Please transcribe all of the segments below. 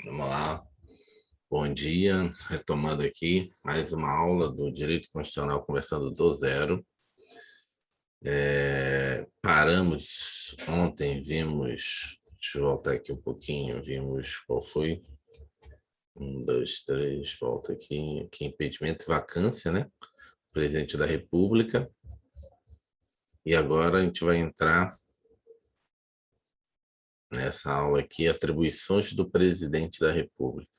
Vamos lá. Bom dia, retomando aqui mais uma aula do Direito Constitucional começando do zero. Paramos ontem, deixa eu voltar aqui um pouquinho, vimos qual foi? 1, 2, 3, volta aqui impedimento e vacância, né? Presidente da República. E agora a gente vai entrar nessa aula aqui, atribuições do Presidente da República.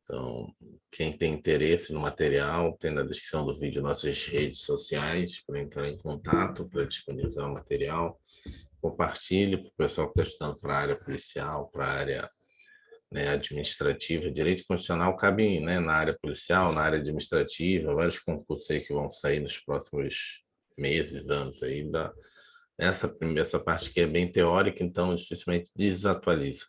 Então, quem tem interesse no material, tem na descrição do vídeo nossas redes sociais para entrar em contato, para disponibilizar o material. Compartilhe para o pessoal que está estudando para a área policial, para a área, né, administrativa. Direito constitucional cabe, né, na área policial, na área administrativa, vários concursos aí que vão sair nos próximos meses, anos aí. Essa parte que é bem teórica, então dificilmente desatualiza.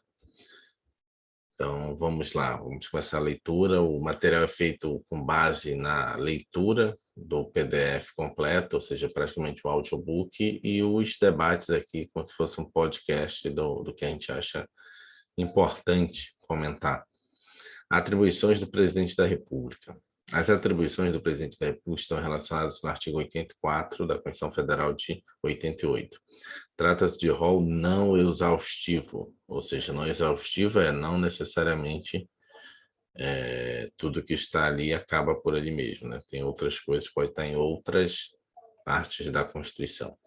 Então, vamos lá, vamos começar a leitura. O material é feito com base na leitura do PDF completo, ou seja, praticamente o audiobook, e os debates aqui, como se fosse um podcast do que a gente acha importante comentar. Atribuições do Presidente da República. As atribuições do Presidente da República estão relacionadas no artigo 84 da Constituição Federal de 88. Trata-se de rol não exaustivo, ou seja, não exaustivo é não necessariamente tudo que está ali acaba por ali mesmo, né? Tem outras coisas, pode estar em outras partes da Constituição.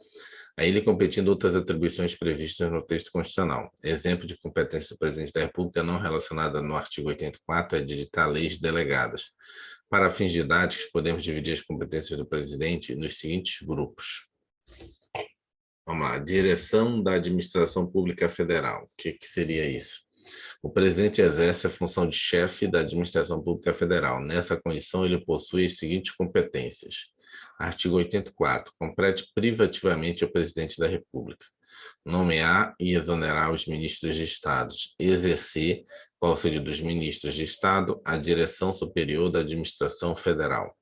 A ele competindo outras atribuições previstas no texto constitucional. Exemplo de competência do Presidente da República não relacionada no artigo 84 é digitar leis delegadas. Para fins didáticos, podemos dividir as competências do Presidente nos seguintes grupos. Vamos lá, direção da Administração Pública Federal. O que seria isso? O presidente exerce a função de chefe da Administração Pública Federal. Nessa condição, ele possui as seguintes competências. Artigo 84. Compete privativamente ao presidente da República. Nomear e exonerar os ministros de Estado. Exercer, com o auxílio dos ministros de Estado, a direção superior da Administração Federal.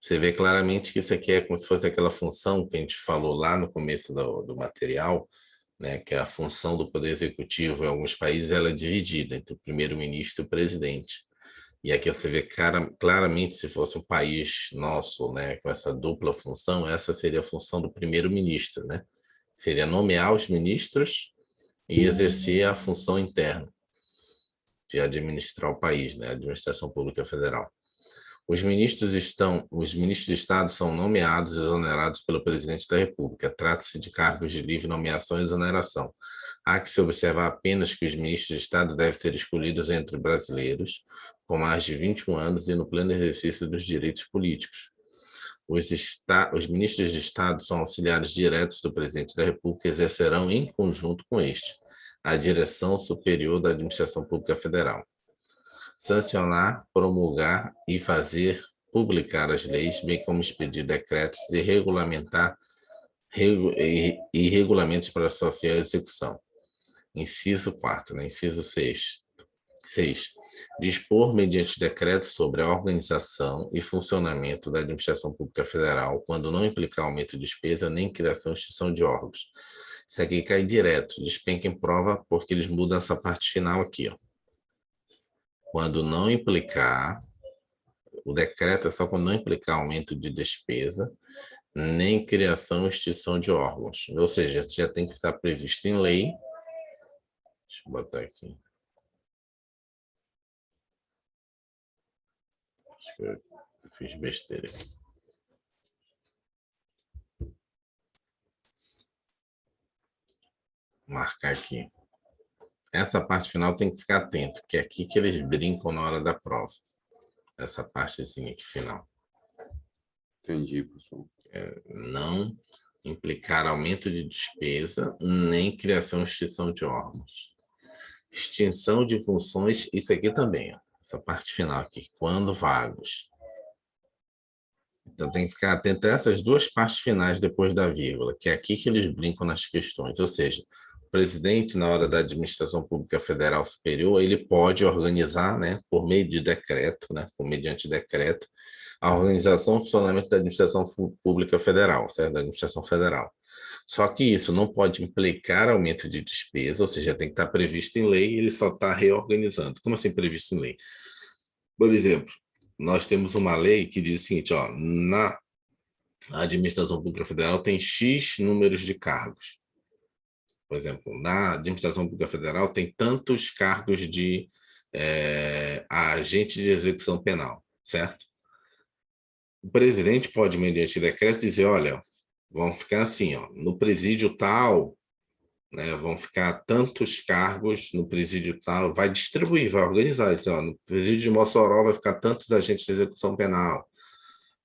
Você vê claramente que isso aqui é como se fosse aquela função que a gente falou lá no começo do material, né, que é a função do Poder Executivo em alguns países ela é dividida entre o primeiro-ministro e o presidente. E aqui você vê claramente, se fosse um país nosso, né, com essa dupla função, essa seria a função do primeiro-ministro, né? Seria nomear os ministros e exercer a função interna de administrar o país, né, a administração pública federal. Os ministros de Estado são nomeados e exonerados pelo presidente da República. Trata-se de cargos de livre nomeação e exoneração. Há que se observar apenas que os ministros de Estado devem ser escolhidos entre brasileiros com mais de 21 anos e no pleno exercício dos direitos políticos. Os ministros de Estado são auxiliares diretos do presidente da República e exercerão em conjunto com este a direção superior da Administração Pública Federal. Sancionar, promulgar e fazer publicar as leis, bem como expedir decretos e regulamentar e regulamentos para sua fiel execução. Inciso 4, né? Inciso 6. Dispor mediante decreto sobre a organização e funcionamento da administração pública federal, quando não implicar aumento de despesa nem criação ou extinção de órgãos. Isso aqui cai direto, despenca em prova, porque eles mudam essa parte final aqui, ó. Quando não implicar, o decreto é só quando não implicar aumento de despesa, nem criação ou extinção de órgãos. Ou seja, já tem que estar previsto em lei. Deixa eu botar aqui. Acho que eu fiz besteira. Vou marcar aqui. Essa parte final tem que ficar atento, que é aqui que eles brincam na hora da prova. Essa partezinha aqui final. Entendi, professor. Não implicar aumento de despesa, nem criação ou extinção de órgãos. Extinção de funções, isso aqui também, ó, essa parte final aqui, quando vagos. Então tem que ficar atento a essas duas partes finais depois da vírgula, que é aqui que eles brincam nas questões, ou seja, o presidente, na hora da Administração Pública Federal Superior, ele pode organizar, né, por meio de decreto, né, mediante decreto, a organização e funcionamento da Administração Pública Federal, certo? Da Administração Federal. Só que isso não pode implicar aumento de despesa, ou seja, tem que estar previsto em lei, e ele só está reorganizando. Como assim previsto em lei? Por exemplo, nós temos uma lei que diz o seguinte, ó, na administração pública federal tem X números de cargos. Por exemplo, na administração pública federal tem tantos cargos de agente de execução penal, certo? O presidente pode, mediante decreto, dizer, olha, vão ficar assim, ó, no presídio tal, né, vão ficar tantos cargos no presídio tal, vai distribuir, vai organizar isso, ó, no presídio de Mossoró vai ficar tantos agentes de execução penal,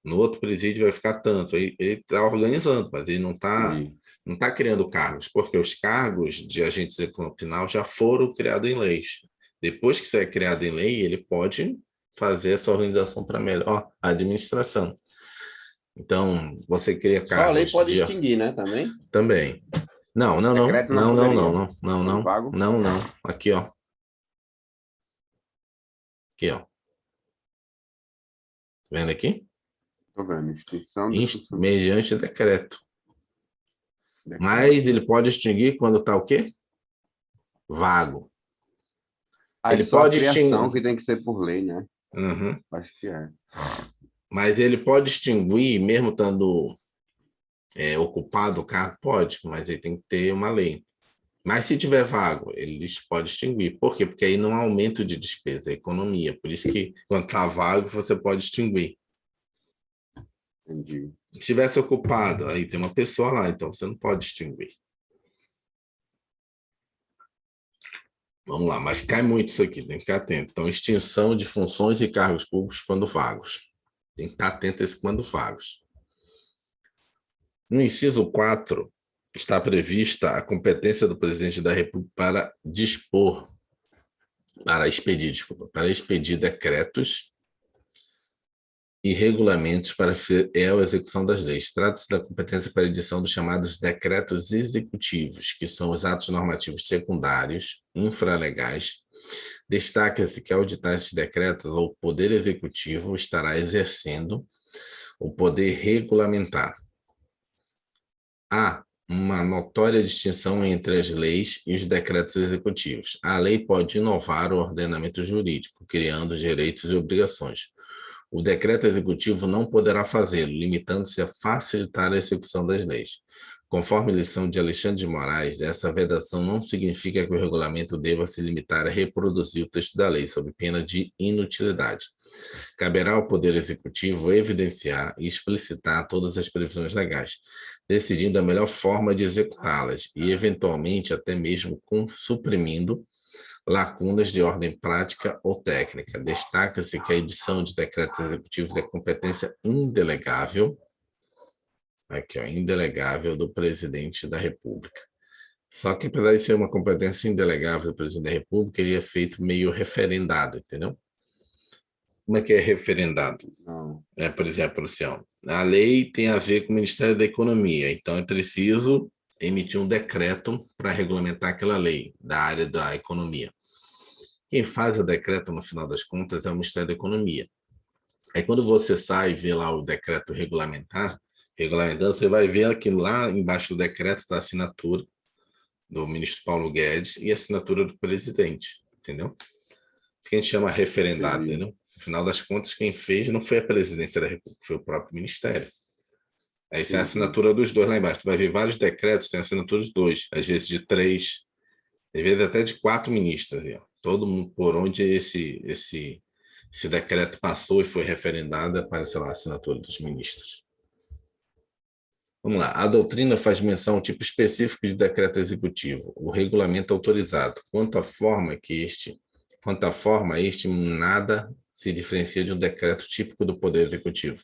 no outro presídio vai ficar tanto. Ele está organizando, mas ele não tá criando cargos, porque os cargos de agentes de execução penal já foram criados em leis. Depois que isso é criado em lei, ele pode fazer essa organização para melhor administração. Então, você cria Só a lei cargos pode de... extinguir, né, também? Também. Não. Decreto não poderia. Vago. Não. Aqui, ó. Aqui, ó. Vendo aqui? Tô vendo. Extinção de função. Mediante decreto. Mas ele pode extinguir quando está o quê? Vago. Ele pode extinguir, que tem que ser por lei, né? Uhum. Acho que é. Mas ele pode extinguir, mesmo estando ocupado o cargo? Pode, mas ele tem que ter uma lei. Mas se tiver vago, ele pode extinguir. Por quê? Porque aí não há aumento de despesa, é economia. Por isso que, quando está vago, você pode extinguir. Entendi. Se estivesse ocupado, aí tem uma pessoa lá, então você não pode extinguir. Vamos lá, mas cai muito isso aqui, tem que ficar atento. Então, extinção de funções e cargos públicos quando vagos. Tem que estar atento a esse quando vagos. No inciso 4, está prevista a competência do presidente da República para expedir decretos e regulamentos para a execução das leis. Trata-se da competência para a edição dos chamados decretos executivos, que são os atos normativos secundários, infralegais. Destaca-se que, ao editar esses decretos, o Poder Executivo estará exercendo o poder regulamentar. Há uma notória distinção entre as leis e os decretos executivos. A lei pode inovar o ordenamento jurídico, criando direitos e obrigações. O decreto executivo não poderá fazê-lo, limitando-se a facilitar a execução das leis. Conforme a lição de Alexandre de Moraes, essa vedação não significa que o regulamento deva se limitar a reproduzir o texto da lei, sob pena de inutilidade. Caberá ao Poder Executivo evidenciar e explicitar todas as previsões legais, decidindo a melhor forma de executá-las e, eventualmente, até mesmo suprimindo lacunas de ordem prática ou técnica. Destaca-se que a edição de decretos executivos é competência indelegável, aqui, ó, indelegável do presidente da República. Só que, apesar de ser uma competência indelegável do presidente da República, ele é feito meio referendado, entendeu? Como é que é referendado? Por exemplo, assim, ó, a lei tem a ver com o Ministério da Economia, então é preciso emitir um decreto para regulamentar aquela lei da área da economia. Quem faz o decreto, no final das contas, é o Ministério da Economia. Aí, quando você sai e vê lá o decreto regulamentando, você vai ver que lá embaixo do decreto está a assinatura do ministro Paulo Guedes e a assinatura do presidente, entendeu? Isso que a gente chama referendado, entendeu? No final das contas, quem fez não foi a presidência da República, foi o próprio Ministério. Aí tem a assinatura dos dois lá embaixo. Tu vai ver vários decretos, tem a assinatura dos dois, às vezes de 3, às vezes até de 4 ministros. Aí, ó. Todo mundo, por onde esse decreto passou e foi referendado, aparece lá a assinatura dos ministros. Vamos lá. A doutrina faz menção ao tipo específico de decreto executivo, o regulamento autorizado. Quanto à forma, este nada se diferencia de um decreto típico do Poder Executivo.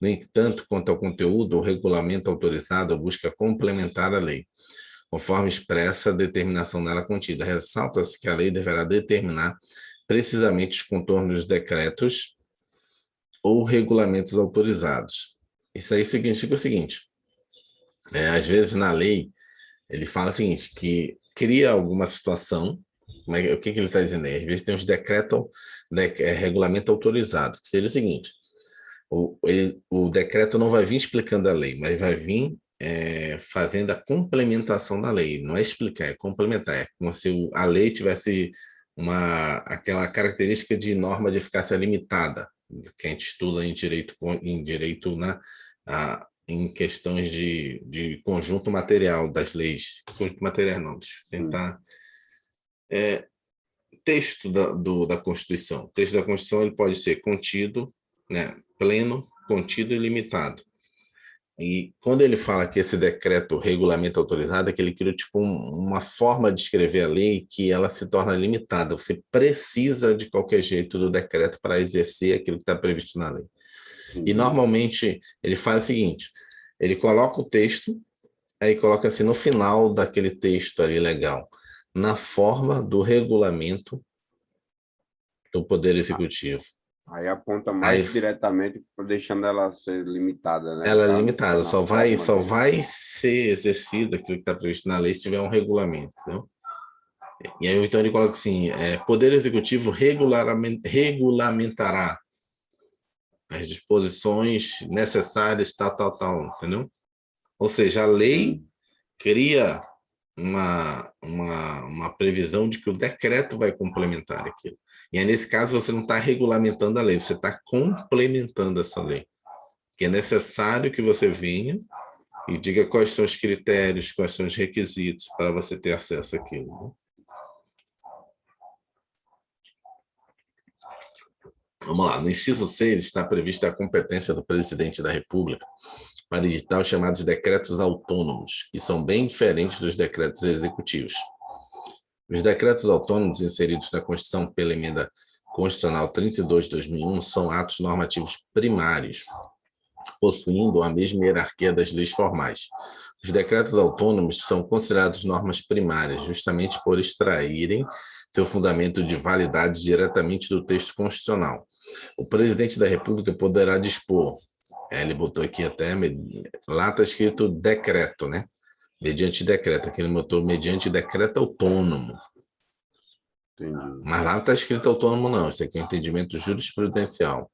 No entanto, quanto ao conteúdo, o regulamento autorizado busca complementar a lei, conforme expressa a determinação nela contida. Ressalta-se que a lei deverá determinar precisamente os contornos dos decretos ou regulamentos autorizados. Isso aí significa o seguinte, às vezes na lei, ele fala o seguinte, que cria alguma situação, o que ele está dizendo aí? Às vezes tem os regulamento autorizado, que seria o seguinte, o decreto não vai vir explicando a lei, mas vai vir fazendo a complementação da lei. Não é explicar, é complementar. É como se a lei tivesse aquela característica de norma de eficácia limitada, que a gente estuda em direito em questões de conjunto material das leis. Conjunto material não, deixa eu tentar... texto da Constituição. O texto da Constituição ele pode ser contido, né, pleno, contido e limitado. E quando ele fala que esse decreto regulamento autorizado, é que ele criou tipo uma forma de escrever a lei que ela se torna limitada. Você precisa, de qualquer jeito, do decreto para exercer aquilo que está previsto na lei. E, normalmente, ele faz o seguinte, ele coloca o texto, aí coloca assim, no final daquele texto ali legal, na forma do regulamento do Poder Executivo. Aí aponta mais diretamente, deixando ela ser limitada, né? Ela é limitada, só vai ser exercido aquilo que está previsto na lei se tiver um regulamento, entendeu? E aí, então, ele coloca assim, Poder Executivo regulamentará as disposições necessárias, tal, entendeu? Ou seja, a lei cria uma previsão de que o decreto vai complementar aquilo. E aí, nesse caso, você não está regulamentando a lei, você está complementando essa lei. Que é necessário que você venha e diga quais são os critérios, quais são os requisitos para você ter acesso àquilo. Né? Vamos lá, no inciso 6 está prevista a competência do presidente da República para editar os chamados decretos autônomos, que são bem diferentes dos decretos executivos. Os decretos autônomos inseridos na Constituição pela Emenda Constitucional 32 de 2001 são atos normativos primários, possuindo a mesma hierarquia das leis formais. Os decretos autônomos são considerados normas primárias, justamente por extraírem seu fundamento de validade diretamente do texto constitucional. O presidente da República poderá dispor, ele botou aqui até, lá está escrito decreto, né? Mediante decreto, aqui ele botou mediante decreto autônomo. Entendi. Mas lá não está escrito autônomo, não. Isso aqui é um entendimento jurisprudencial.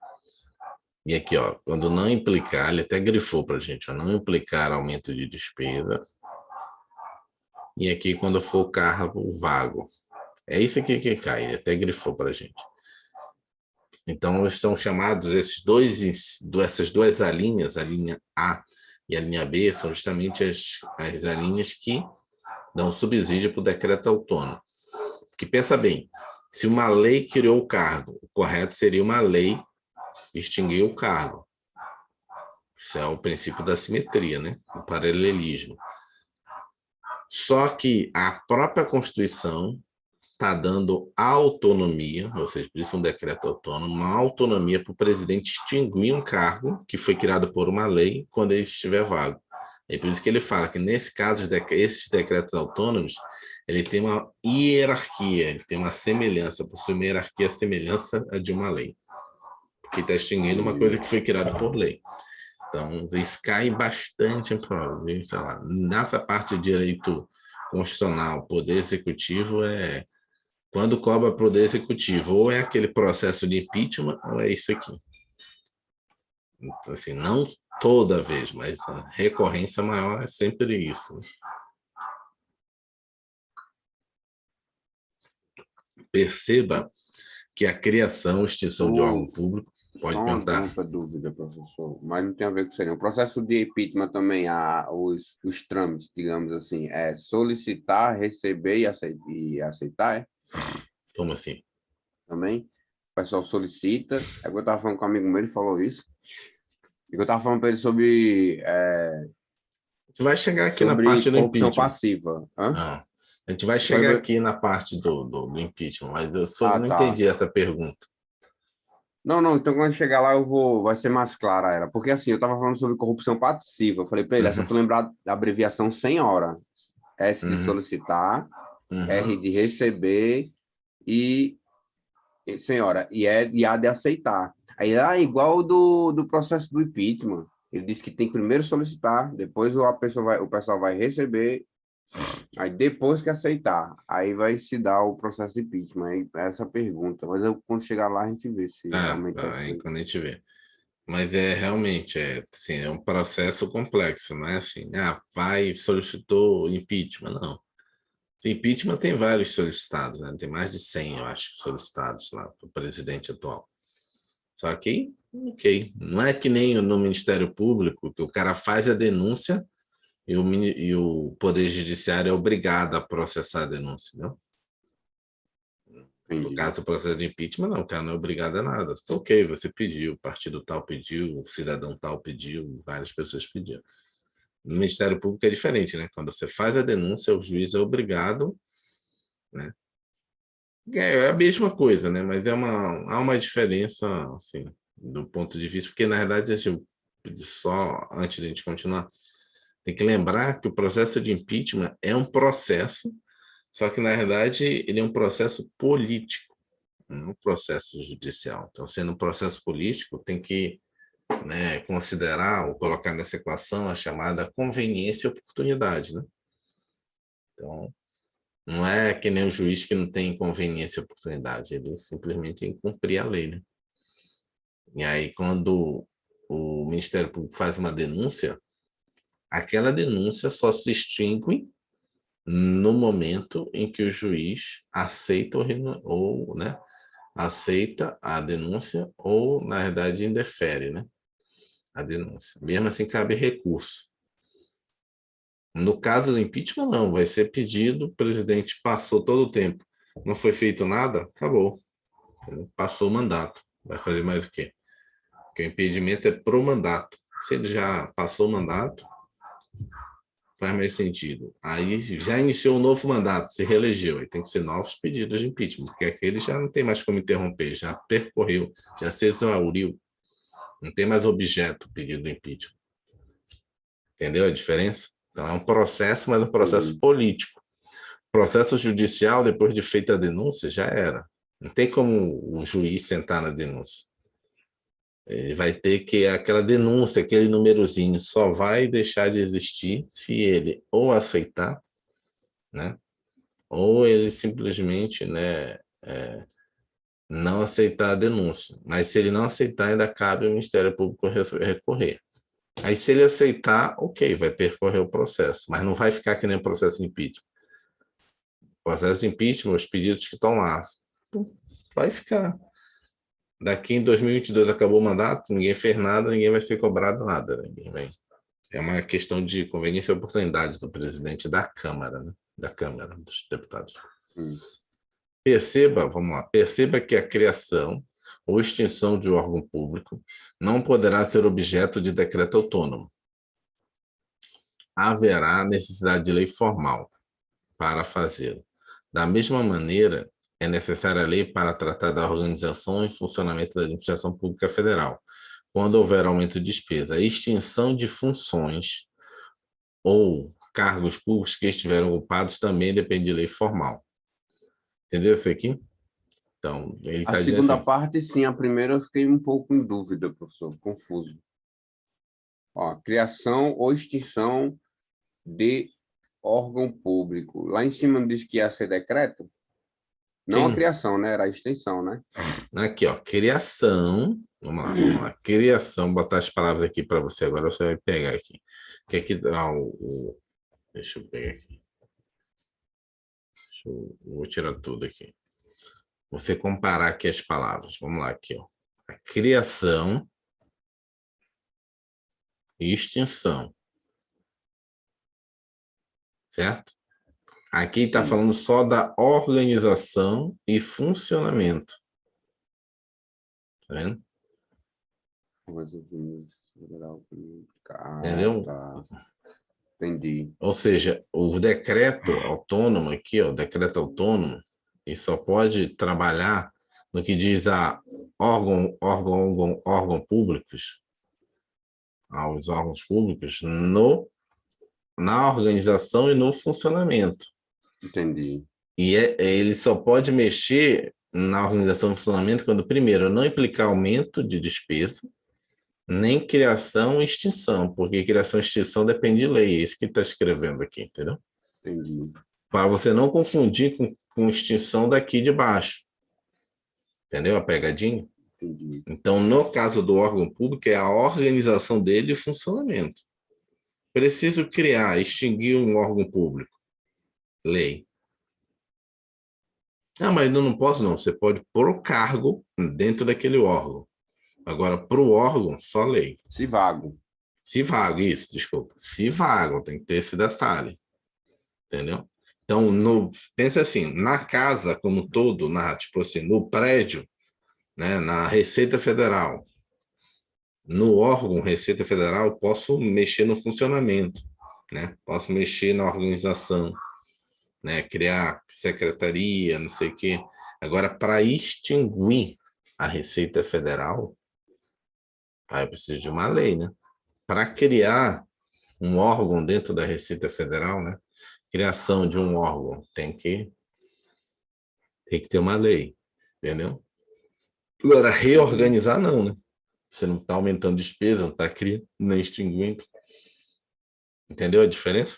E aqui, ó, quando não implicar, ele até grifou para a gente, ó, não implicar aumento de despesa. E aqui, quando for cargo vago. É isso aqui que cai, ele até grifou para a gente. Então, estão chamados essas duas alíneas, a linha A e a linha B, são justamente as alíneas que dão subsídio para o decreto autônomo. Porque pensa bem, se uma lei criou o cargo, o correto seria uma lei extinguir o cargo. Isso é o princípio da simetria, né? O paralelismo. Só que a própria Constituição está dando autonomia, ou seja, por isso um decreto autônomo, uma autonomia para o presidente extinguir um cargo que foi criado por uma lei quando ele estiver vago. É por isso que ele fala que, nesse caso, esses decretos autônomos, ele tem uma hierarquia, ele tem uma semelhança, possui uma hierarquia semelhança a de uma lei, porque está extinguindo uma coisa que foi criada por lei. Então, isso cai bastante em prova, sei lá, nessa parte de direito constitucional, poder executivo quando cobra poder executivo, ou é aquele processo de impeachment, ou é isso aqui. Então, assim, não toda vez, mas a recorrência maior é sempre isso. Perceba que a criação, extinção de órgão público, pode perguntar. Uma dúvida, professor, mas não tem a ver com isso aí. O processo de impeachment também, os trâmites, digamos assim, é solicitar, receber e aceitar, é? Como assim? Também. O pessoal solicita. É que eu estava falando com um amigo meu, ele falou isso. E eu estava falando para ele sobre... A gente vai chegar aqui na parte do impeachment. Passiva. Hã? A gente vai chegar aqui na parte do impeachment, mas eu só não entendi essa pergunta. Não, então quando chegar lá vai ser mais clara ela. Porque assim, eu estava falando sobre corrupção passiva. Eu falei para ele, só tu lembrar da abreviação senhora. S de solicitar, R de receber e senhora, e A de aceitar. Aí igual do processo do impeachment. Ele disse que tem que primeiro solicitar, depois o pessoal vai receber, aí depois que aceitar, aí vai se dar o processo de impeachment. Aí essa pergunta. Mas quando chegar lá a gente vê se realmente é aí assim. quando a gente vê. Mas realmente, assim, é um processo complexo, não é assim, solicitou impeachment, não. Impeachment tem vários solicitados, né? Tem mais de 100, eu acho, solicitados lá para o presidente atual. Só que, ok, não é que nem no Ministério Público, que o cara faz a denúncia e o Poder Judiciário é obrigado a processar a denúncia, não? No caso do processo de impeachment, não, o cara não é obrigado a nada. Ok, você pediu, o partido tal pediu, o cidadão tal pediu, várias pessoas pediram. No Ministério Público é diferente, né? Quando você faz a denúncia, o juiz é obrigado, né? É a mesma coisa, né? Mas há uma diferença, assim, do ponto de vista, porque, na verdade, assim, só antes de a gente continuar, tem que lembrar que o processo de impeachment é um processo, só que, na verdade, ele é um processo político, não um processo judicial. Então, sendo um processo político, tem que, né, considerar ou colocar nessa equação a chamada conveniência e oportunidade, né? Então, não é que nem o juiz que não tem conveniência e oportunidade, ele simplesmente tem que cumprir a lei, né? E aí, quando o Ministério Público faz uma denúncia, aquela denúncia só se extingue no momento em que o juiz aceita ou, né, aceita a denúncia ou, na verdade, indefere, né, a denúncia. Mesmo assim, cabe recurso. No caso do impeachment, não. Vai ser pedido, o presidente passou todo o tempo, não foi feito nada, acabou. Passou o mandato. Vai fazer mais o quê? Porque o impedimento é pro mandato. Se ele já passou o mandato, faz mais sentido. Aí já iniciou um novo mandato, se reelegeu, aí tem que ser novos pedidos de impeachment, porque aquele já não tem mais como interromper, já percorreu, já se exauriu, não tem mais objeto o pedido de impeachment. Entendeu a diferença? Então é um processo, mas um processo político. Processo judicial, depois de feita a denúncia, já era. Não tem como o juiz sentar na denúncia. Ele vai ter que, aquela denúncia, aquele númerozinho, só vai deixar de existir se ele ou aceitar, né? Ou ele simplesmente, né, não aceitar a denúncia. Mas se ele não aceitar, ainda cabe ao Ministério Público recorrer. Aí, se ele aceitar, ok, vai percorrer o processo, mas não vai ficar que nem o processo de impeachment. O processo de impeachment, os pedidos que estão lá, vai ficar. Daqui em 2022 acabou o mandato, ninguém fez nada, ninguém vai ser cobrado nada. Ninguém vai. É uma questão de conveniência e oportunidade do presidente da Câmara, né? Da Câmara dos Deputados. Perceba, vamos lá, perceba que a criação ou extinção de um órgão público não poderá ser objeto de decreto autônomo. Haverá necessidade de lei formal para fazê-lo. Da mesma maneira, é necessária a lei para tratar da organização e funcionamento da administração pública federal, quando houver aumento de despesa. A extinção de funções ou cargos públicos que estiveram ocupados também depende de lei formal. Entendeu isso aqui? Então, ele está dizendo segunda assim, parte, sim. A primeira eu fiquei um pouco em dúvida, professor, confuso. Ó, criação ou extinção de órgão público. Lá em cima diz que ia ser decreto? Não a sim, criação, né? Era a extensão, né? aqui, ó, criação, vamos lá, criação, botar as palavras aqui para você agora, você vai pegar aqui. Que aqui, deixa eu pegar aqui. Vou tirar tudo aqui. Você comparar aqui as palavras. Vamos lá, aqui, ó. A criação e extinção. Certo? Aqui está Sim. falando só da organização e funcionamento. Tá vendo? Entendeu? Tá. Entendi. Ou seja, o decreto autônomo aqui, ó, decreto autônomo, e só pode trabalhar no que diz a órgão públicos, aos órgãos públicos, na organização e no funcionamento. Entendi. E ele só pode mexer na organização e funcionamento quando, primeiro, não implicar aumento de despesa, nem criação e extinção, porque criação e extinção depende de lei, é isso que está escrevendo aqui, entendeu? Entendi. Para você não confundir com extinção daqui de baixo. Entendeu a pegadinha? Entendi. Então, no caso do órgão público, é a organização dele e o funcionamento. Preciso criar, extinguir um órgão público. Lei. Ah, mas eu não posso, não. Você pode pôr o cargo dentro daquele órgão. Agora, para o órgão, só lei. Se vago. Se vago, isso, desculpa. Se vago, tem que ter esse detalhe. Entendeu? Então, pensa assim, na casa como um todo, tipo assim, no prédio, né, na Receita Federal, no órgão Receita Federal, posso mexer no funcionamento, né? Posso mexer na organização, né? Criar secretaria, não sei o quê. Agora, para extinguir a Receita Federal, aí eu preciso de uma lei, né? Para criar um órgão dentro da Receita Federal, né? Criação de um órgão tem que ter uma lei, entendeu? Agora, reorganizar não, né? Você não está aumentando despesa, não está criando, nem extinguindo. Entendeu a diferença?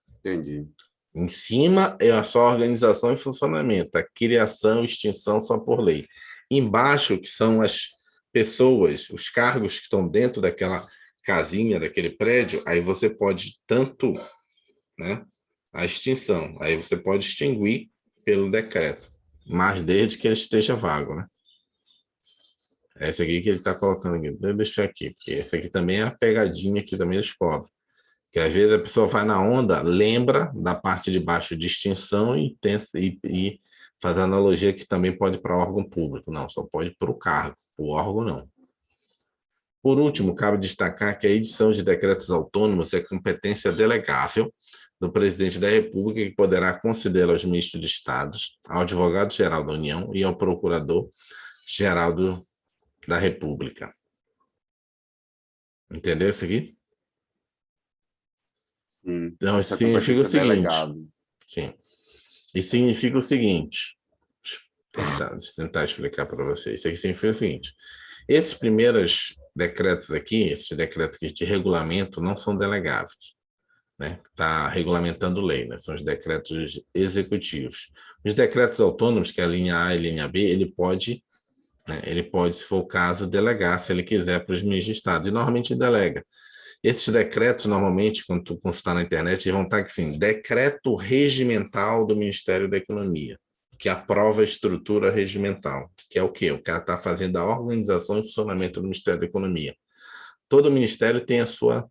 Entendi. Em cima é a sua organização e funcionamento, a criação e extinção só por lei. Embaixo, que são as pessoas, os cargos que estão dentro daquela casinha, daquele prédio, aí você pode tanto, né, a extinção, aí você pode extinguir pelo decreto, mas desde que ele esteja vago, né? Essa aqui que ele está colocando aqui, deixa eu deixar aqui, porque essa aqui também é a pegadinha que também eles cobram. Que às vezes a pessoa vai na onda, lembra da parte de baixo de extinção e tenta e faz a analogia que também pode para órgão público. Não, só pode para o cargo, o órgão não. Por último, cabe destacar que a edição de decretos autônomos é competência delegável do presidente da República, que poderá conceder aos ministros de Estados, ao advogado-geral da União e ao procurador-geral da República. Entendeu isso aqui? Então, isso significa o seguinte. Sim. Isso significa o seguinte. Deixa eu tentar explicar para vocês. Isso aqui significa o seguinte. Esses primeiros decretos aqui, esses decretos aqui de regulamento, não são delegáveis. Né? Está regulamentando lei, né? São os decretos executivos. Os decretos autônomos, que é a linha A e a linha B, ele pode, se for o caso, delegar, se ele quiser, para os ministros de Estado. E normalmente delega. Esses decretos, normalmente, quando tu consultar na internet, vão estar assim, decreto regimental do Ministério da Economia, que aprova a estrutura regimental, que é o quê? O cara está fazendo a organização e funcionamento do Ministério da Economia. Todo ministério tem a sua,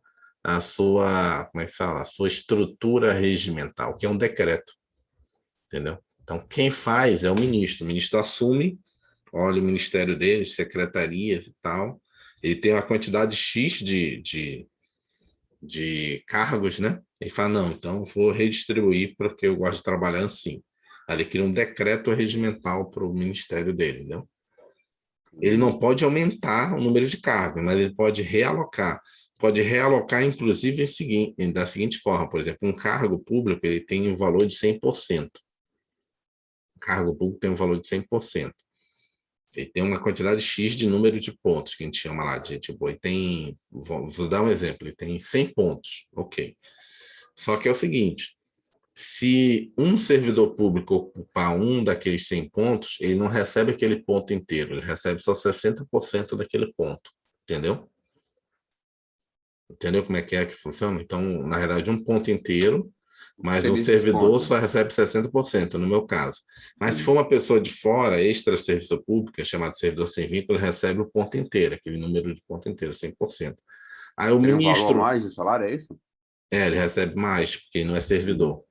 como é que fala? A sua estrutura regimental, que é um decreto, entendeu? Então, quem faz é o ministro assume, olha o ministério dele, secretarias e tal, ele tem uma quantidade X de cargos, né? Ele fala, não, então vou redistribuir porque eu gosto de trabalhar assim. Aí ele cria um decreto regimental para o ministério dele, entendeu? Ele não pode aumentar o número de cargos, mas ele pode realocar. Pode realocar, inclusive, da seguinte forma, por exemplo, um cargo público ele tem um valor de 100%. O cargo público tem um valor de 100%. Ele tem uma quantidade X de número de pontos, que a gente chama lá de, tipo, ele tem, vou dar um exemplo, ele tem 100 pontos, ok. Só que é o seguinte, se um servidor público ocupar um daqueles 100 pontos, ele não recebe aquele ponto inteiro, ele recebe só 60% daquele ponto, entendeu? Entendeu como é que funciona? Então, na verdade, um ponto inteiro, mas um servidor só recebe 60%, no meu caso. Mas se for uma pessoa de fora, extra serviço público, chamado servidor sem vínculo, ele recebe o ponto inteiro, aquele número de ponto inteiro, 100%. Aí o ministro... Tem um valor a mais de salário, é isso? Ele recebe mais, porque não é servidor.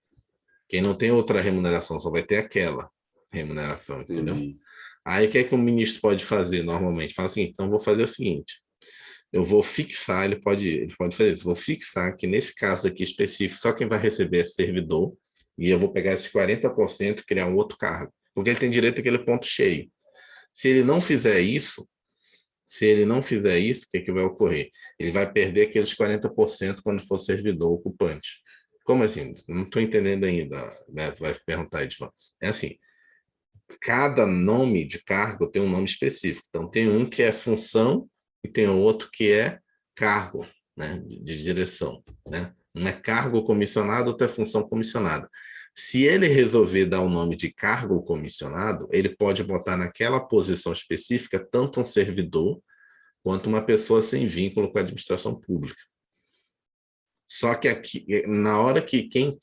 Quem não tem outra remuneração, só vai ter aquela remuneração, entendeu? Aí o que é que o ministro pode fazer normalmente? Fala assim, então vou fazer o seguinte, eu vou fixar, ele pode fazer isso, vou fixar que nesse caso aqui específico, só quem vai receber é servidor, e eu vou pegar esses 40% e criar um outro cargo, porque ele tem direito àquele ponto cheio. Se ele não fizer isso, o que vai ocorrer? Ele vai perder aqueles 40% quando for servidor ocupante. Como assim? Não estou entendendo ainda, né? Vai perguntar, Edvan. É assim, cada nome de cargo tem um nome específico. Então, tem um que é função e tem outro que é cargo, né, de direção. Né? Um é cargo comissionado, outro é função comissionada. Se ele resolver dar o nome de cargo comissionado, ele pode botar naquela posição específica tanto um servidor quanto uma pessoa sem vínculo com a administração pública. Só que aqui, na hora que quem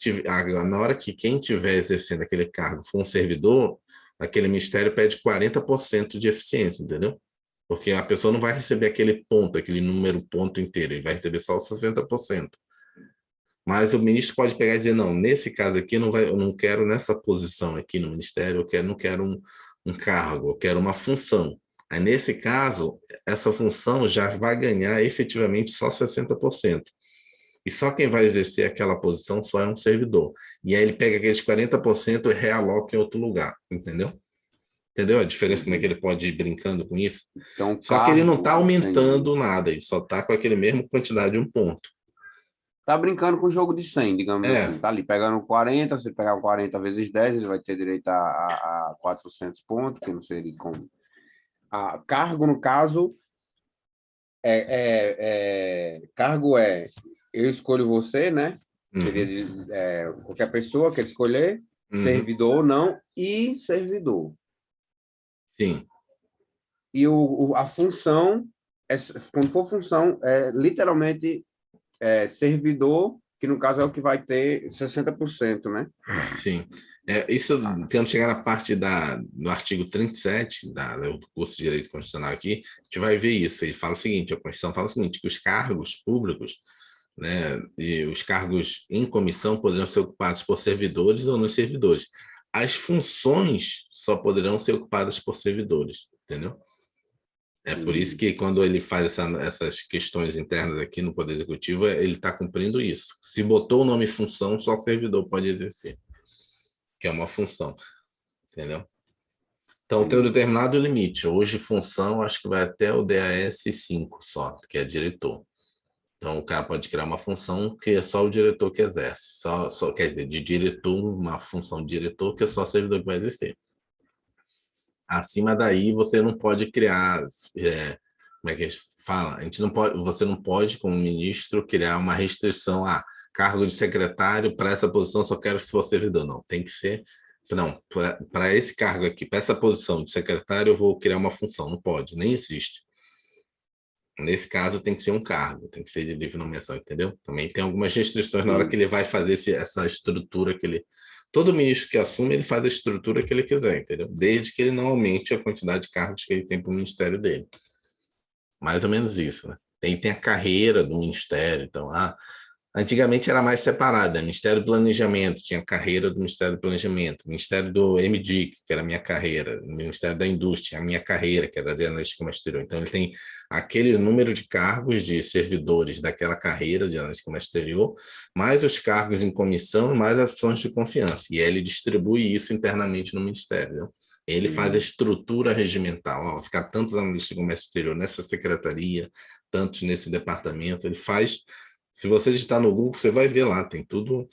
tiver exercendo aquele cargo for um servidor, aquele ministério pede 40% de eficiência, entendeu? Porque a pessoa não vai receber aquele ponto, aquele número ponto inteiro, ele vai receber só os 60%. Mas o ministro pode pegar e dizer, não, nesse caso aqui eu não quero nessa posição aqui no ministério, não quero um cargo, eu quero uma função. Aí, nesse caso, essa função já vai ganhar efetivamente só 60%. E só quem vai exercer aquela posição só é um servidor. E aí ele pega aqueles 40% e realoca em outro lugar, entendeu? Entendeu a diferença, como é que ele pode ir brincando com isso? Então, só que ele não está aumentando entendi. nada, ele só está com aquele mesmo quantidade de um ponto. Tá brincando com o jogo de 100, digamos assim. Tá ali pegando 40, se pegar 40 vezes 10, ele vai ter direito a 400 pontos, que não seria como... cargo, no caso, cargo eu escolho você, né? Seria qualquer pessoa que ele escolher, servidor ou não, e servidor. Sim. E a função, quando for função, literalmente servidor, que no caso é o que vai ter 60%, né? Sim. Isso, tendo chegar na parte do artigo 37 do curso de Direito Constitucional aqui, a gente vai ver isso. Ele fala o seguinte, a Constituição fala o seguinte, que os cargos públicos, né, e os cargos em comissão poderão ser ocupados por servidores ou não servidores. As funções só poderão ser ocupadas por servidores, entendeu? É por isso que quando ele faz essas questões internas aqui no Poder Executivo, ele está cumprindo isso. Se botou o nome função, só servidor pode exercer, que é uma função, entendeu? Então, tem um determinado limite. Hoje, função, acho que vai até o DAS 5 só, que é diretor. Então, o cara pode criar uma função que é só o diretor que exerce. Quer dizer, de diretor, uma função de diretor que é só o servidor que vai exercer. Acima daí, você não pode criar, como é que a gente fala? Você não pode, como ministro, criar uma restrição a cargo de secretário para essa posição, só quero se for servidor. Não, tem que ser, não, para esse cargo aqui, para essa posição de secretário, eu vou criar uma função, não pode, nem existe. Nesse caso, tem que ser um cargo, tem que ser de livre nomeação, entendeu? Também tem algumas restrições na hora que ele vai fazer essa estrutura que ele... Todo ministro que assume, ele faz a estrutura que ele quiser, entendeu? Desde que ele não aumente a quantidade de cargos que ele tem para o ministério dele. Mais ou menos isso, né? Tem a carreira do ministério, então, antigamente era mais separado, né? Ministério do Planejamento, tinha a carreira do Ministério do Planejamento, Ministério do MDIC, que era a minha carreira, Ministério da Indústria, a minha carreira, que era de Analista de Comércio Exterior. Então, ele tem aquele número de cargos de servidores daquela carreira de Analista de Comércio Exterior, mais os cargos em comissão, mais ações de confiança. E aí ele distribui isso internamente no Ministério, né? Ele faz a estrutura regimental, ficar tantos analistas de comércio exterior nessa secretaria, tantos nesse departamento, ele faz. Se você digitar no Google, você vai ver lá, tem tudo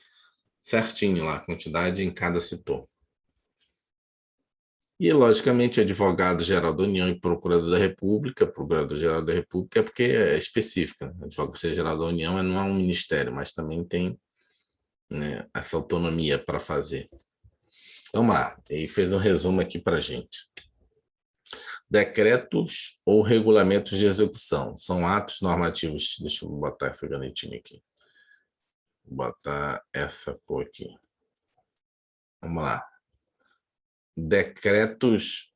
certinho lá, a quantidade em cada setor. E, logicamente, advogado-geral da União e procurador da República, procurador-geral da República é porque é específica, né? Advogado-geral da União não é um ministério, mas também tem, né, essa autonomia para fazer. Vamos lá, ele fez um resumo aqui para a gente. Decretos ou regulamentos de execução são atos normativos. Deixa eu botar essa canetinha aqui. Vou botar essa cor aqui. Vamos lá. Decretos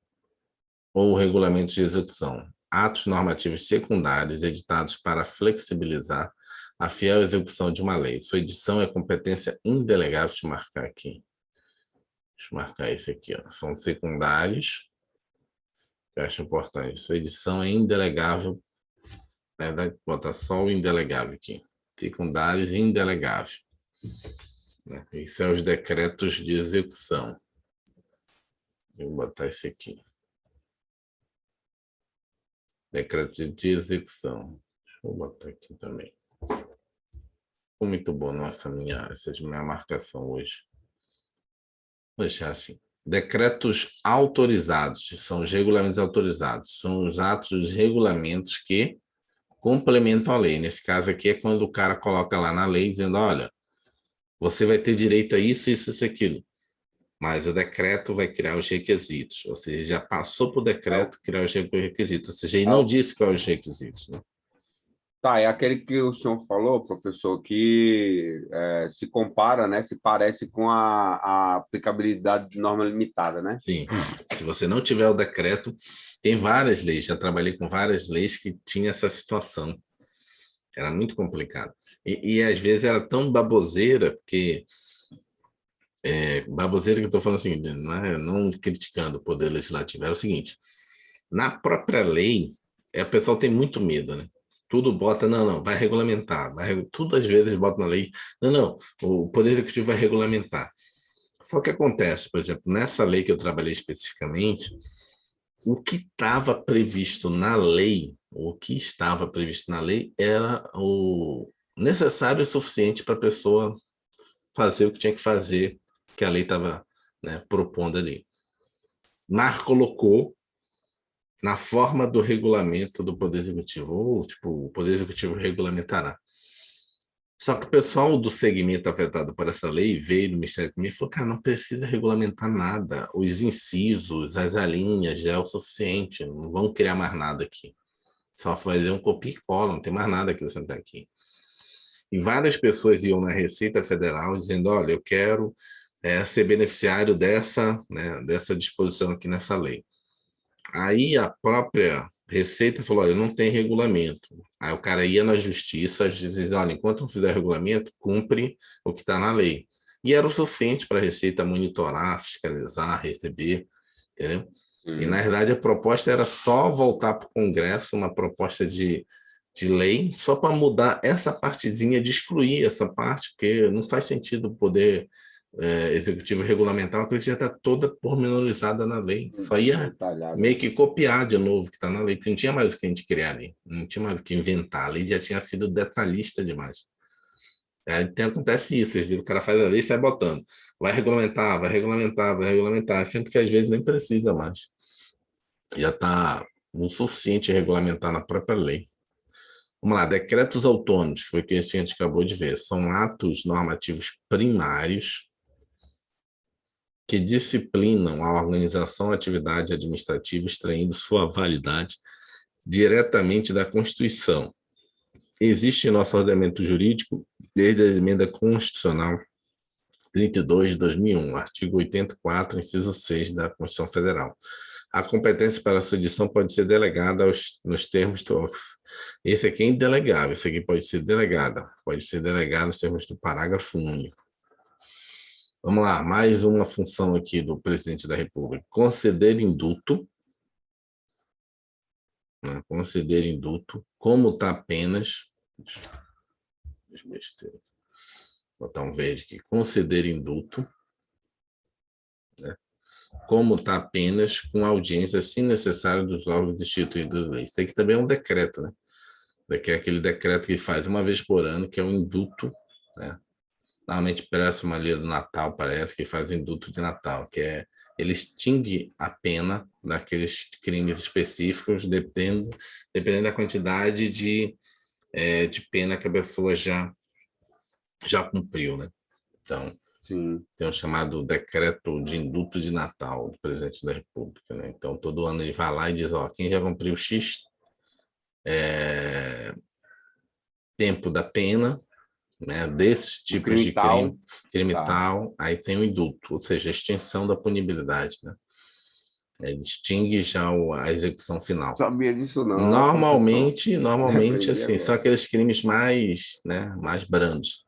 ou regulamentos de execução. Atos normativos secundários editados para flexibilizar a fiel execução de uma lei. Sua edição é competência indelegável. Deixa eu marcar aqui. Deixa eu marcar esse aqui. Ó. São secundários. Eu acho importante. Sua edição é indelegável. Na verdade, vou botar só o indelegável aqui. Secundários e indelegável. Esses são os decretos de execução. Vou botar esse aqui. Decreto de execução. Deixa eu botar aqui também. Ficou muito bom essa minha marcação hoje. Vou deixar assim. Decretos autorizados, são os regulamentos autorizados, são os atos, os regulamentos que complementam a lei. Nesse caso aqui é quando o cara coloca lá na lei dizendo, olha, você vai ter direito a isso, isso, isso, aquilo. Mas o decreto vai criar os requisitos. Ou seja, já passou para o decreto criar os requisitos. Ou seja, ele não disse quais os requisitos, né? Tá, é aquele que o senhor falou, professor, que se compara, né? Se parece com a aplicabilidade de norma limitada, né? Sim. Se você não tiver o decreto, tem várias leis. Já trabalhei com várias leis que tinha essa situação. Era muito complicado. E às vezes era tão baboseira, porque baboseira que eu estou falando assim, não criticando o poder legislativo, era o seguinte: na própria lei, o pessoal tem muito medo, né? Tudo bota, não, vai regulamentar, tudo às vezes bota na lei, não, o Poder Executivo vai regulamentar. Só que acontece, por exemplo, nessa lei que eu trabalhei especificamente, o que estava previsto na lei, era o necessário e suficiente para a pessoa fazer o que tinha que fazer, que a lei estava, né, propondo ali. Mas colocou na forma do regulamento do Poder Executivo, ou tipo, o Poder Executivo regulamentará. Só que o pessoal do segmento afetado por essa lei veio do Ministério da Economia e falou, cara, não precisa regulamentar nada, os incisos, as alíneas já é o suficiente, não vão criar mais nada aqui. Só fazer um copia e cola, não tem mais nada que acrescentar aqui. E várias pessoas iam na Receita Federal dizendo, olha, eu quero ser beneficiário dessa disposição aqui nessa lei. Aí a própria Receita falou, olha, não tem regulamento. Aí o cara ia na justiça, dizia, olha, enquanto não fizer regulamento, cumpre o que está na lei. E era o suficiente para a Receita monitorar, fiscalizar, receber, entendeu? E, na verdade, a proposta era só voltar para o Congresso, uma proposta de lei, só para mudar essa partezinha, de excluir essa parte, porque não faz sentido o poder executivo regulamentar uma coisa que já está toda pormenorizada na lei. Só ia meio que copiar de novo o que está na lei, porque não tinha mais o que a gente criar ali, não tinha mais o que inventar. A lei já tinha sido detalhista demais. Então acontece isso, vocês viram, o cara faz a lei e sai botando. Vai regulamentar, vai regulamentar, vai regulamentar, sendo que às vezes nem precisa mais. Já está o suficiente regulamentar na própria lei. Vamos lá, decretos autônomos, que foi o que a gente acabou de ver, são atos normativos primários que disciplinam a organização e atividade administrativa, extraindo sua validade diretamente da Constituição. Existe em nosso ordenamento jurídico, desde a emenda constitucional 32 de 2001, artigo 84, inciso 6 da Constituição Federal. A competência para a sua edição pode ser delegada nos termos do... Esse aqui é indelegável, esse aqui pode ser delegada nos termos do parágrafo único. Vamos lá, mais uma função aqui do presidente da República. Conceder indulto, né? Conceder indulto, comutar penas. Deixa eu botar um verde aqui. Conceder indulto, né? Comutar penas com audiência, se necessário, dos órgãos instituídos da lei. Isso aqui também é um decreto, né? Daqui é aquele decreto que faz uma vez por ano, que é o indulto, né? Normalmente parece uma lei do Natal, parece que faz indulto de Natal, que ele extingue a pena daqueles crimes específicos, dependendo da quantidade de pena que a pessoa já cumpriu, né? Então, sim, tem o chamado decreto de indulto de Natal do presidente da República, né? Então, todo ano ele vai lá e diz, ó, quem já cumpriu X tempo da pena, né, desses tipos de crime tal, aí tem o indulto, ou seja, a extinção da punibilidade, né? Ele extingue já a execução final. Não sabia disso não. Normalmente assim, são aqueles crimes mais, né, mais brandos.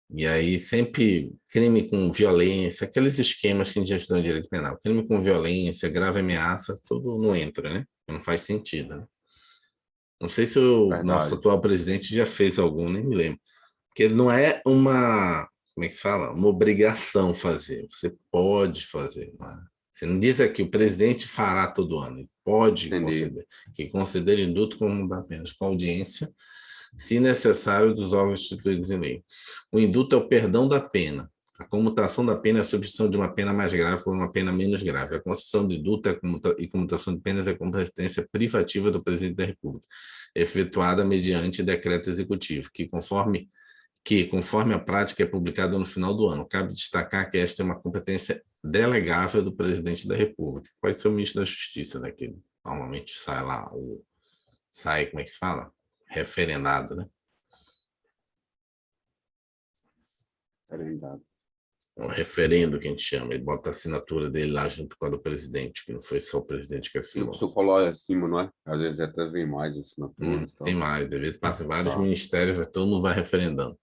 E aí sempre crime com violência, aqueles esquemas que a gente já estudou em direito penal, crime com violência, grave ameaça, tudo não entra, né? Não faz sentido, né? Não sei se o nosso atual presidente já fez algum, nem me lembro. Porque não é uma, como é que fala? Uma obrigação fazer. Você pode fazer. Você não diz aqui, o presidente fará todo ano. Ele pode conceder. Que considere indulto como dar apenas com audiência, se necessário, dos órgãos instituídos em lei. O indulto é o perdão da pena. A comutação da pena é a substituição de uma pena mais grave por uma pena menos grave. A concessão de indulto e comutação de penas é competência privativa do presidente da República, efetuada mediante decreto executivo, que, conforme que, conforme a prática, é publicada no final do ano. Cabe destacar que esta é uma competência delegável do presidente da República. Pode ser o ministro da Justiça, né, que normalmente sai lá, sai, como é que se fala? Referendado, né? Referendado. O referendo que a gente chama, ele bota a assinatura dele lá junto com a do presidente, que não foi só o presidente que E o assinou. que você falou aí acima, não é? Às vezes até vem mais assinaturas. Tem mais, às vezes passa em vários Tá. ministérios, todo mundo vai referendando.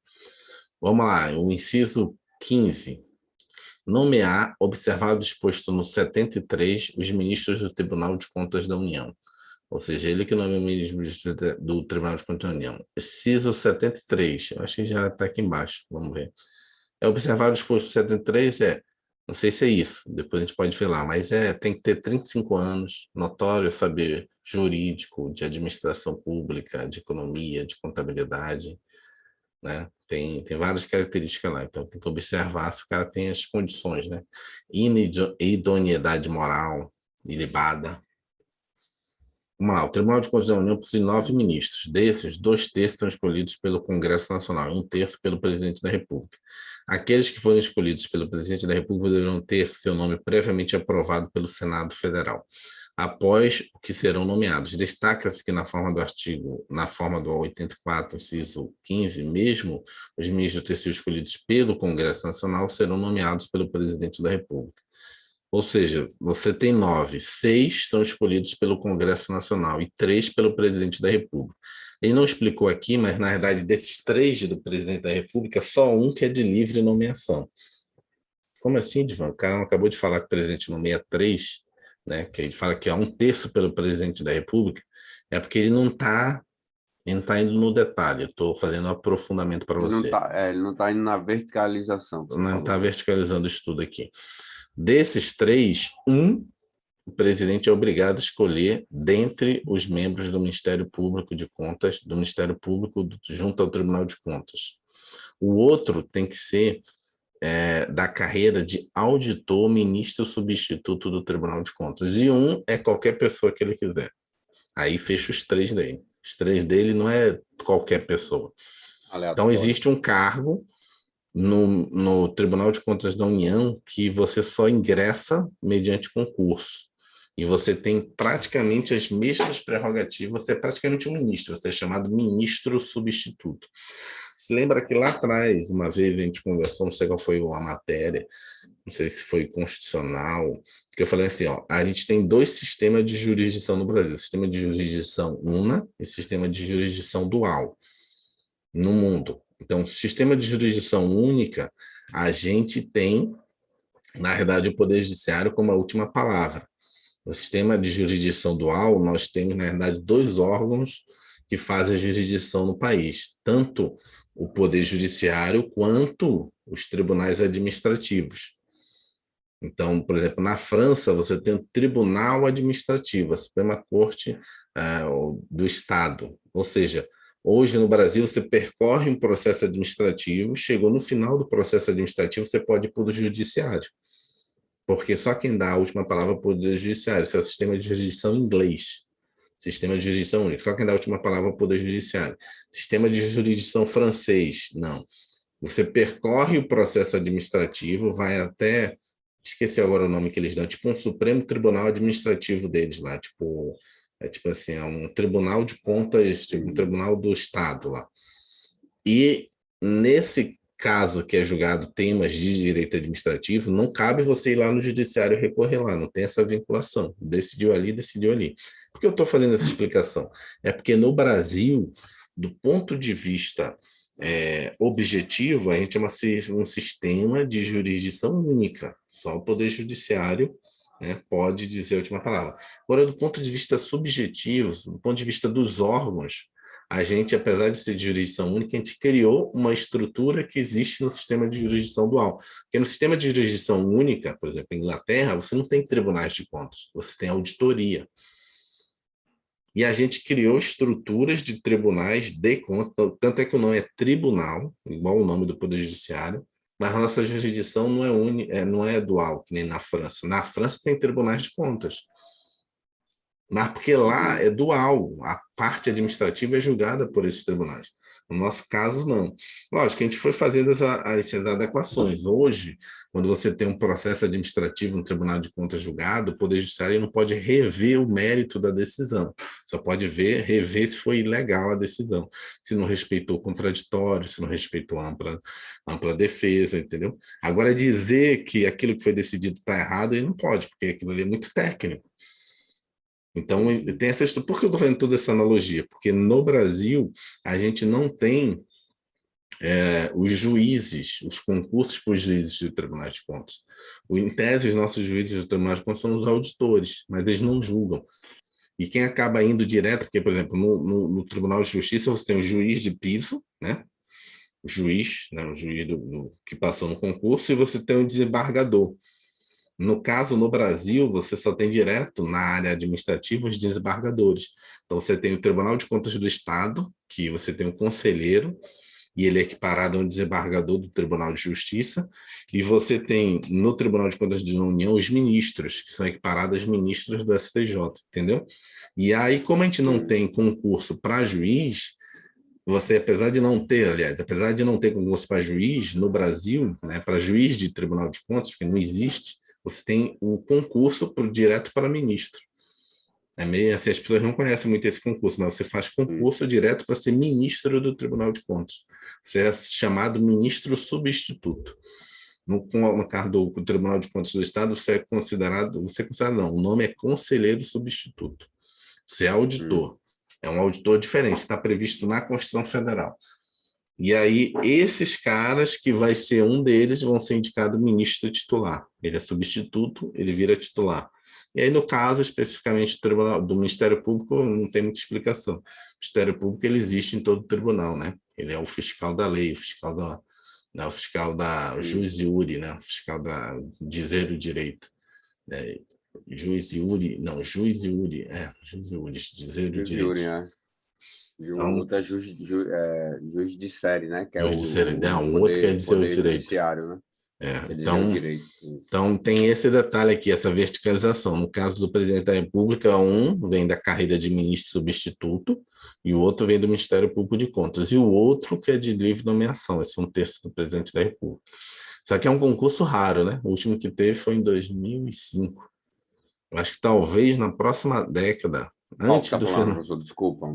Vamos lá, o inciso 15. Nomear, observado o disposto no 73, os ministros do Tribunal de Contas da União. Ou seja, ele que nomeia o ministro do Tribunal de Contas da União. Inciso 73, eu acho que já está aqui embaixo, vamos ver. Observar o disposto 73 não sei se é isso, depois a gente pode ver lá, mas tem que ter 35 anos, notório saber jurídico, de administração pública, de economia, de contabilidade, né? Tem várias características lá, então tem que observar se o cara tem as condições, né? Idoneidade moral, ilibada. Vamos lá, o Tribunal de Contas da União possui 9 ministros. Desses, 2/3 são escolhidos pelo Congresso Nacional e 1/3 pelo Presidente da República. Aqueles que forem escolhidos pelo Presidente da República deverão ter seu nome previamente aprovado pelo Senado Federal, após o que serão nomeados. Destaca-se que na forma do 84, inciso 15, mesmo os ministros ter sido escolhidos pelo Congresso Nacional serão nomeados pelo Presidente da República. Ou seja, você tem 9, 6 são escolhidos pelo Congresso Nacional e 3 pelo Presidente da República. Ele não explicou aqui, mas na verdade desses 3 do Presidente da República, só um que é de livre nomeação. Como assim, Divan? O cara acabou de falar que o presidente nomeia 3, né? Que ele fala que é 1/3 pelo Presidente da República, é porque ele não está indo no detalhe, eu estou fazendo um aprofundamento para você. Ele não está indo na verticalização. Não está verticalizando o estudo aqui. Desses 3, o presidente é obrigado a escolher dentre os membros do Ministério Público de Contas, do Ministério Público junto ao Tribunal de Contas. O outro tem que ser da carreira de auditor, ministro substituto do Tribunal de Contas. E um é qualquer pessoa que ele quiser. Aí fecha os 3 dele. Os 3 dele não é qualquer pessoa. Aleatório. Então, existe um cargo no Tribunal de Contas da União que você só ingressa mediante concurso. E você tem praticamente as mesmas prerrogativas, você é praticamente um ministro, você é chamado ministro substituto. Se lembra que lá atrás, uma vez a gente conversou, não sei qual foi a matéria, não sei se foi constitucional, que eu falei assim, a gente tem 2 sistemas de jurisdição no Brasil, sistema de jurisdição una e sistema de jurisdição dual no mundo. Então, o sistema de jurisdição única, a gente tem, na verdade, o Poder Judiciário como a última palavra. No sistema de jurisdição dual, nós temos, na verdade, 2 órgãos que fazem a jurisdição no país, tanto o Poder Judiciário quanto os tribunais administrativos. Então, por exemplo, na França, você tem o Tribunal Administrativo, a Suprema Corte do Estado. Ou seja, hoje no Brasil, você percorre um processo administrativo, chegou no final do processo administrativo, você pode ir para o judiciário. Porque só quem dá a última palavra é o Poder Judiciário, isso é o sistema de jurisdição em inglês. Sistema de jurisdição único, só quem dá a última palavra é o Poder Judiciário. Sistema de jurisdição francês, não. Você percorre o processo administrativo, vai até, esqueci agora o nome que eles dão, tipo um Supremo Tribunal Administrativo deles lá, tipo assim, é um tribunal de contas, tipo um tribunal do Estado lá. E nesse caso que é julgado temas de direito administrativo, não cabe você ir lá no judiciário recorrer lá, não tem essa vinculação. Decidiu ali, decidiu ali. Por que eu estou fazendo essa explicação? É porque no Brasil, do ponto de vista objetivo, a gente chama um sistema de jurisdição única. Só o Poder Judiciário pode dizer a última palavra. Agora, do ponto de vista subjetivo, do ponto de vista dos órgãos, a gente, apesar de ser de jurisdição única, a gente criou uma estrutura que existe no sistema de jurisdição dual. Porque no sistema de jurisdição única, por exemplo, em Inglaterra, você não tem tribunais de contas, você tem auditoria. E a gente criou estruturas de tribunais de contas, tanto é que o nome é tribunal, igual o nome do Poder Judiciário, mas a nossa jurisdição não é dual, que nem na França. Na França tem tribunais de contas. Mas porque lá é dual, a parte administrativa é julgada por esses tribunais. No nosso caso, não. Lógico que a gente foi fazendo essas adequações. Hoje, quando você tem um processo administrativo no Tribunal de Contas julgado, o Poder Judiciário não pode rever o mérito da decisão. Só pode rever se foi ilegal a decisão, se não respeitou o contraditório, se não respeitou a ampla defesa, entendeu? Agora, dizer que aquilo que foi decidido está errado, ele não pode, porque aquilo ali é muito técnico. Então, tem por que eu estou fazendo toda essa analogia? Porque no Brasil, a gente não tem os juízes, os concursos para os juízes do Tribunal de Contas. Em tese, os nossos juízes do Tribunal de Contas são os auditores, mas eles não julgam. E quem acaba indo direto, porque, por exemplo, no Tribunal de Justiça, você tem o juiz de piso, né? O juiz, né? O juiz que passou no concurso, e você tem o desembargador. No caso, no Brasil, você só tem direto na área administrativa os desembargadores. Então, você tem o Tribunal de Contas do Estado, que você tem um conselheiro, e ele é equiparado a um desembargador do Tribunal de Justiça, e você tem no Tribunal de Contas da União os ministros, que são equiparados aos ministros do STJ, entendeu? E aí, como a gente não tem concurso para juiz, você, apesar de não ter concurso para juiz no Brasil, né, para juiz de Tribunal de Contas, porque não existe, você tem o concurso direto para ministro. É meio assim, as pessoas não conhecem muito esse concurso, mas você faz concurso direto para ser ministro do Tribunal de Contas. Você é chamado ministro substituto. No caso do Tribunal de Contas do Estado, você é considerado não, o nome é conselheiro substituto. Você é auditor. É um auditor diferente, está previsto na Constituição Federal. E aí, esses caras, que vai ser um deles, vão ser indicados ministro titular. Ele é substituto, ele vira titular. E aí, no caso, especificamente do Ministério Público, não tem muita explicação. O Ministério Público, ele existe em todo o tribunal, né? Ele é o fiscal da lei, o fiscal da juiz iure, né? O fiscal da dizer o direito. Né? Juiz iure, dizer o direito. O outro é juiz de série, né? Que é juiz de série, o outro quer dizer o direito. Né? Então, tem esse detalhe aqui, essa verticalização. No caso do presidente da República, um vem da carreira de ministro substituto e o outro vem do Ministério Público de Contas. E o outro que é de livre nomeação, esse é um terço do presidente da República. Só que é um concurso raro, né? O último que teve foi em 2005. Eu acho que talvez na próxima década, antes do final,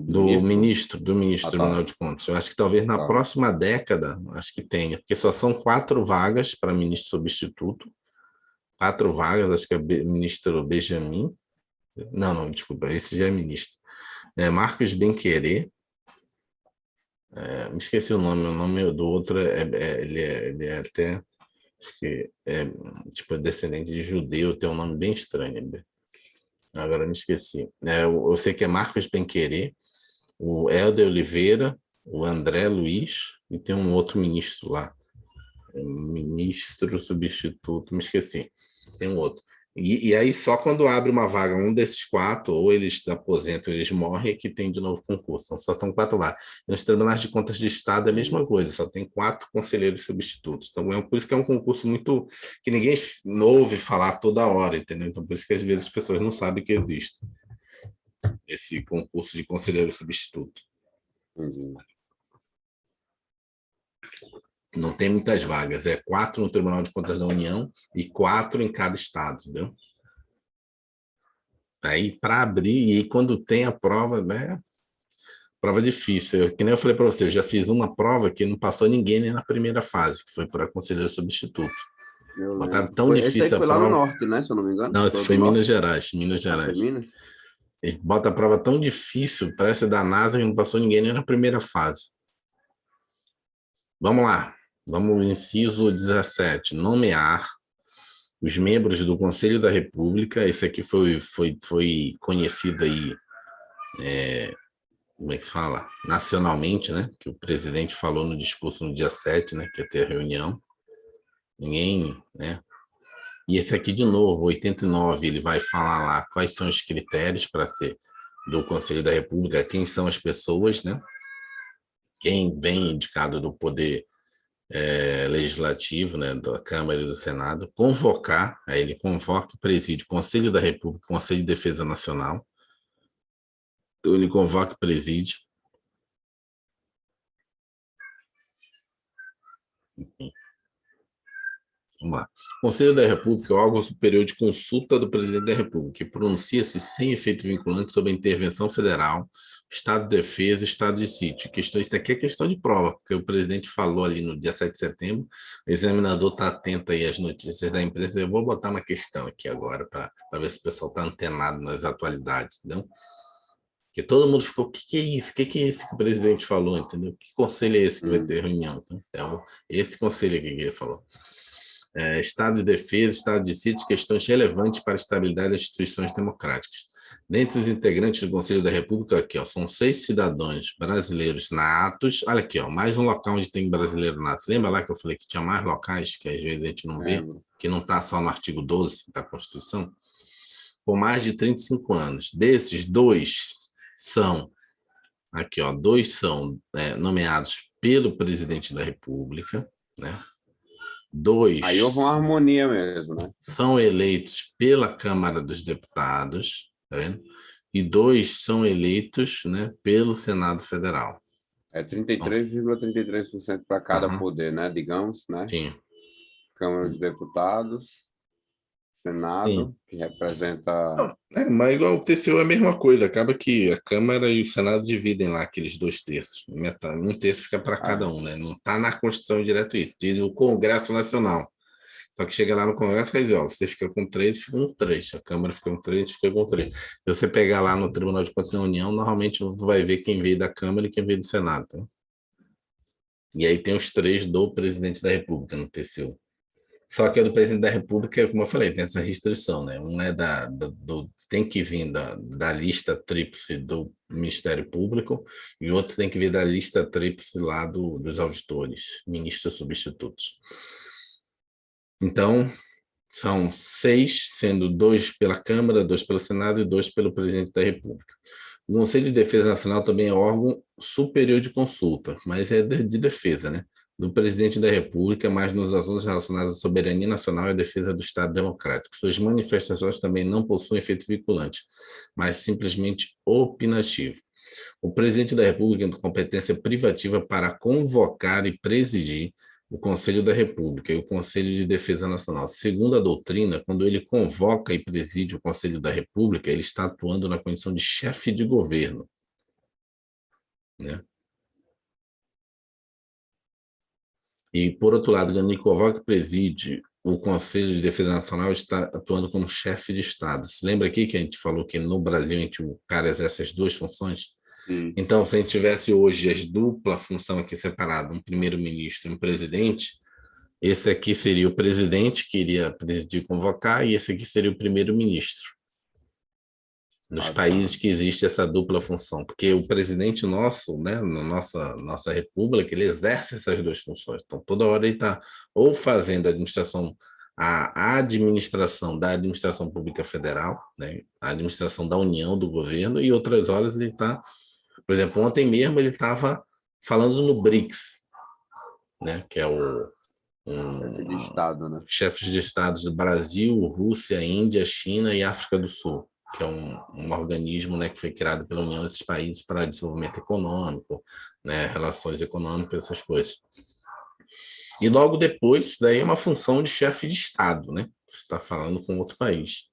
do ministro do Tribunal de Contas. Eu acho que talvez na próxima década, acho que tenha, porque só são 4 vagas para ministro substituto, 4 vagas, acho que é ministro Benjamin, não, desculpa, esse já é ministro, Marcos Benquerê, me esqueci o nome do outro, ele é até, acho que tipo descendente de judeu, tem um nome bem estranho, agora me esqueci. Eu sei que é Marcos Benquerê, o Helder Oliveira, o André Luiz, e tem um outro ministro lá. Ministro substituto, me esqueci. Tem um outro. E aí, só quando abre uma vaga, um desses 4, ou eles aposentam, eles morrem, é que tem de novo concurso. Então, só são 4 vagas. Nos tribunais de contas de Estado é a mesma coisa, só tem 4 conselheiros substitutos. Então, por isso que é um concurso muito que ninguém ouve falar toda hora, entendeu? Então, por isso que às vezes as pessoas não sabem que existe esse concurso de conselheiro substituto. Não tem muitas vagas, 4 no Tribunal de Contas da União e 4 em cada estado, entendeu? Aí, para abrir, e quando tem a prova, né? Prova difícil. Que nem eu falei para você, eu já fiz uma prova que não passou ninguém nem na primeira fase, que foi para conselheiro substituto. Botaram tão difícil a prova. Lá no norte, né? Se eu não me engano. Não, foi em Minas Gerais. Eles botam a prova tão difícil, parece da NASA, que não passou ninguém nem na primeira fase. Vamos lá. Vamos ao inciso 17. Nomear os membros do Conselho da República. Esse aqui foi conhecido aí, como é que fala? Nacionalmente, né? Que o presidente falou no discurso no dia 7, né? Que ia ter a reunião. Ninguém, né? E esse aqui, de novo, 89, ele vai falar lá quais são os critérios para ser do Conselho da República, quem são as pessoas, né? Quem vem indicado do Poder Legislativo, né, da Câmara e do Senado, convocar, aí ele convoca e preside o Conselho da República, Conselho de Defesa Nacional, Ele convoca e preside. Vamos lá. O Conselho da República é o órgão superior de consulta do presidente da República, que pronuncia-se sem efeito vinculante sobre a intervenção federal, estado de defesa, estado de sítio. Isso aqui é questão de prova, porque o presidente falou ali no dia 7 de setembro, o examinador está atento aí às notícias da imprensa. Eu vou botar uma questão aqui agora para ver se o pessoal está antenado nas atualidades, entendeu? Porque todo mundo ficou, o que é isso? O que é isso que o presidente falou, entendeu? Que conselho é esse que vai ter reunião? Então, esse conselho aqui que ele falou. Estado de defesa, estado de sítio, questões relevantes para a estabilidade das instituições democráticas. Dentre os integrantes do Conselho da República, aqui, ó, são 6 cidadãos brasileiros natos. Olha aqui, ó, mais um local onde tem brasileiro nato. Lembra lá que eu falei que tinha mais locais que às vezes a gente não vê, que não está só no artigo 12 da Constituição? Por mais de 35 anos. Desses, 2 são, aqui, ó, 2 são nomeados pelo presidente da República, né? 2 Aí houve uma harmonia mesmo, né? São eleitos pela Câmara dos Deputados, tá vendo? E 2 são eleitos, né, pelo Senado Federal. É 33,33% para cada poder, né? Digamos, né? Sim. Câmara dos Deputados, Senado, sim, que representa... Mas igual o TCU é a mesma coisa, acaba que a Câmara e o Senado dividem lá aqueles 2 terços. Um terço fica para cada um, né? Não está na Constituição direto isso, diz o Congresso Nacional. Só que chega lá no Congresso e diz, ó, você fica com 3, fica com 3. A Câmara fica com 3, fica com 3. Se você pegar lá no Tribunal de Contas da União, normalmente você vai ver quem veio da Câmara e quem veio do Senado. Tá? E aí tem os 3 do presidente da República no TCU. Só que a do presidente da República, como eu falei, tem essa restrição, né? Um é tem que vir da lista tríplice do Ministério Público e outro tem que vir da lista tríplice lá dos auditores, ministros substitutos. Então, são 6, sendo 2 pela Câmara, 2 pelo Senado e 2 pelo presidente da República. O Conselho de Defesa Nacional também é órgão superior de consulta, mas é de defesa, né? Do presidente da República, mas nos assuntos relacionados à soberania nacional e à defesa do Estado Democrático. Suas manifestações também não possuem efeito vinculante, mas simplesmente opinativo. O presidente da República tem competência privativa para convocar e presidir o Conselho da República e o Conselho de Defesa Nacional. Segundo a doutrina, quando ele convoca e preside o Conselho da República, ele está atuando na condição de chefe de governo, né? E, por outro lado, quando ele convoca e preside o Conselho de Defesa Nacional, está atuando como chefe de Estado. Se lembra aqui que a gente falou que no Brasil o cara exerce as 2 funções? Então, se a gente tivesse hoje as dupla função aqui separada, um primeiro-ministro e um presidente, esse aqui seria o presidente que iria presidir e convocar, e esse aqui seria o primeiro-ministro. Nos países que existe essa dupla função, porque o presidente nosso, né, na nossa república, ele exerce essas 2 funções. Então, toda hora ele está ou fazendo a administração da administração pública federal, né, a administração da União, do governo, e outras horas ele está... Por exemplo, ontem mesmo ele estava falando no BRICS, né, que é de Estado, né? Chefes de Estados do Brasil, Rússia, Índia, China e África do Sul, que é um organismo, né, que foi criado pela União desses países para desenvolvimento econômico, né, relações econômicas, essas coisas. E logo depois, isso daí é uma função de chefe de Estado, né? Você está falando com outro país,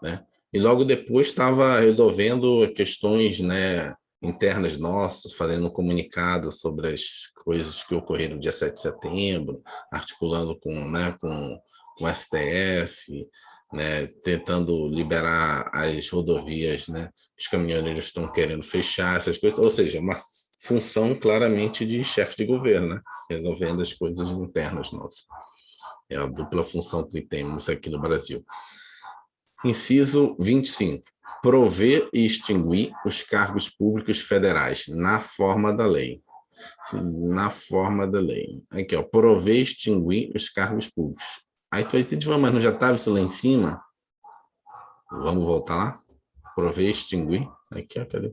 né? E logo depois estava resolvendo questões, né, internas nossas, fazendo um comunicado sobre as coisas que ocorreram no dia 7 de setembro, articulando com o STF, né, tentando liberar as rodovias, né, os caminhoneiros estão querendo fechar essas coisas, ou seja, uma função claramente de chefe de governo, né, resolvendo as coisas internas nossas. É a dupla função que temos aqui no Brasil. Inciso 25. Prover e extinguir os cargos públicos federais na forma da lei. Na forma da lei. Aqui, ó, prover e extinguir os cargos públicos. Aí tu vai dizer, mas não já estava isso lá em cima? Vamos voltar lá? Prover e extinguir. Aqui, ó, cadê?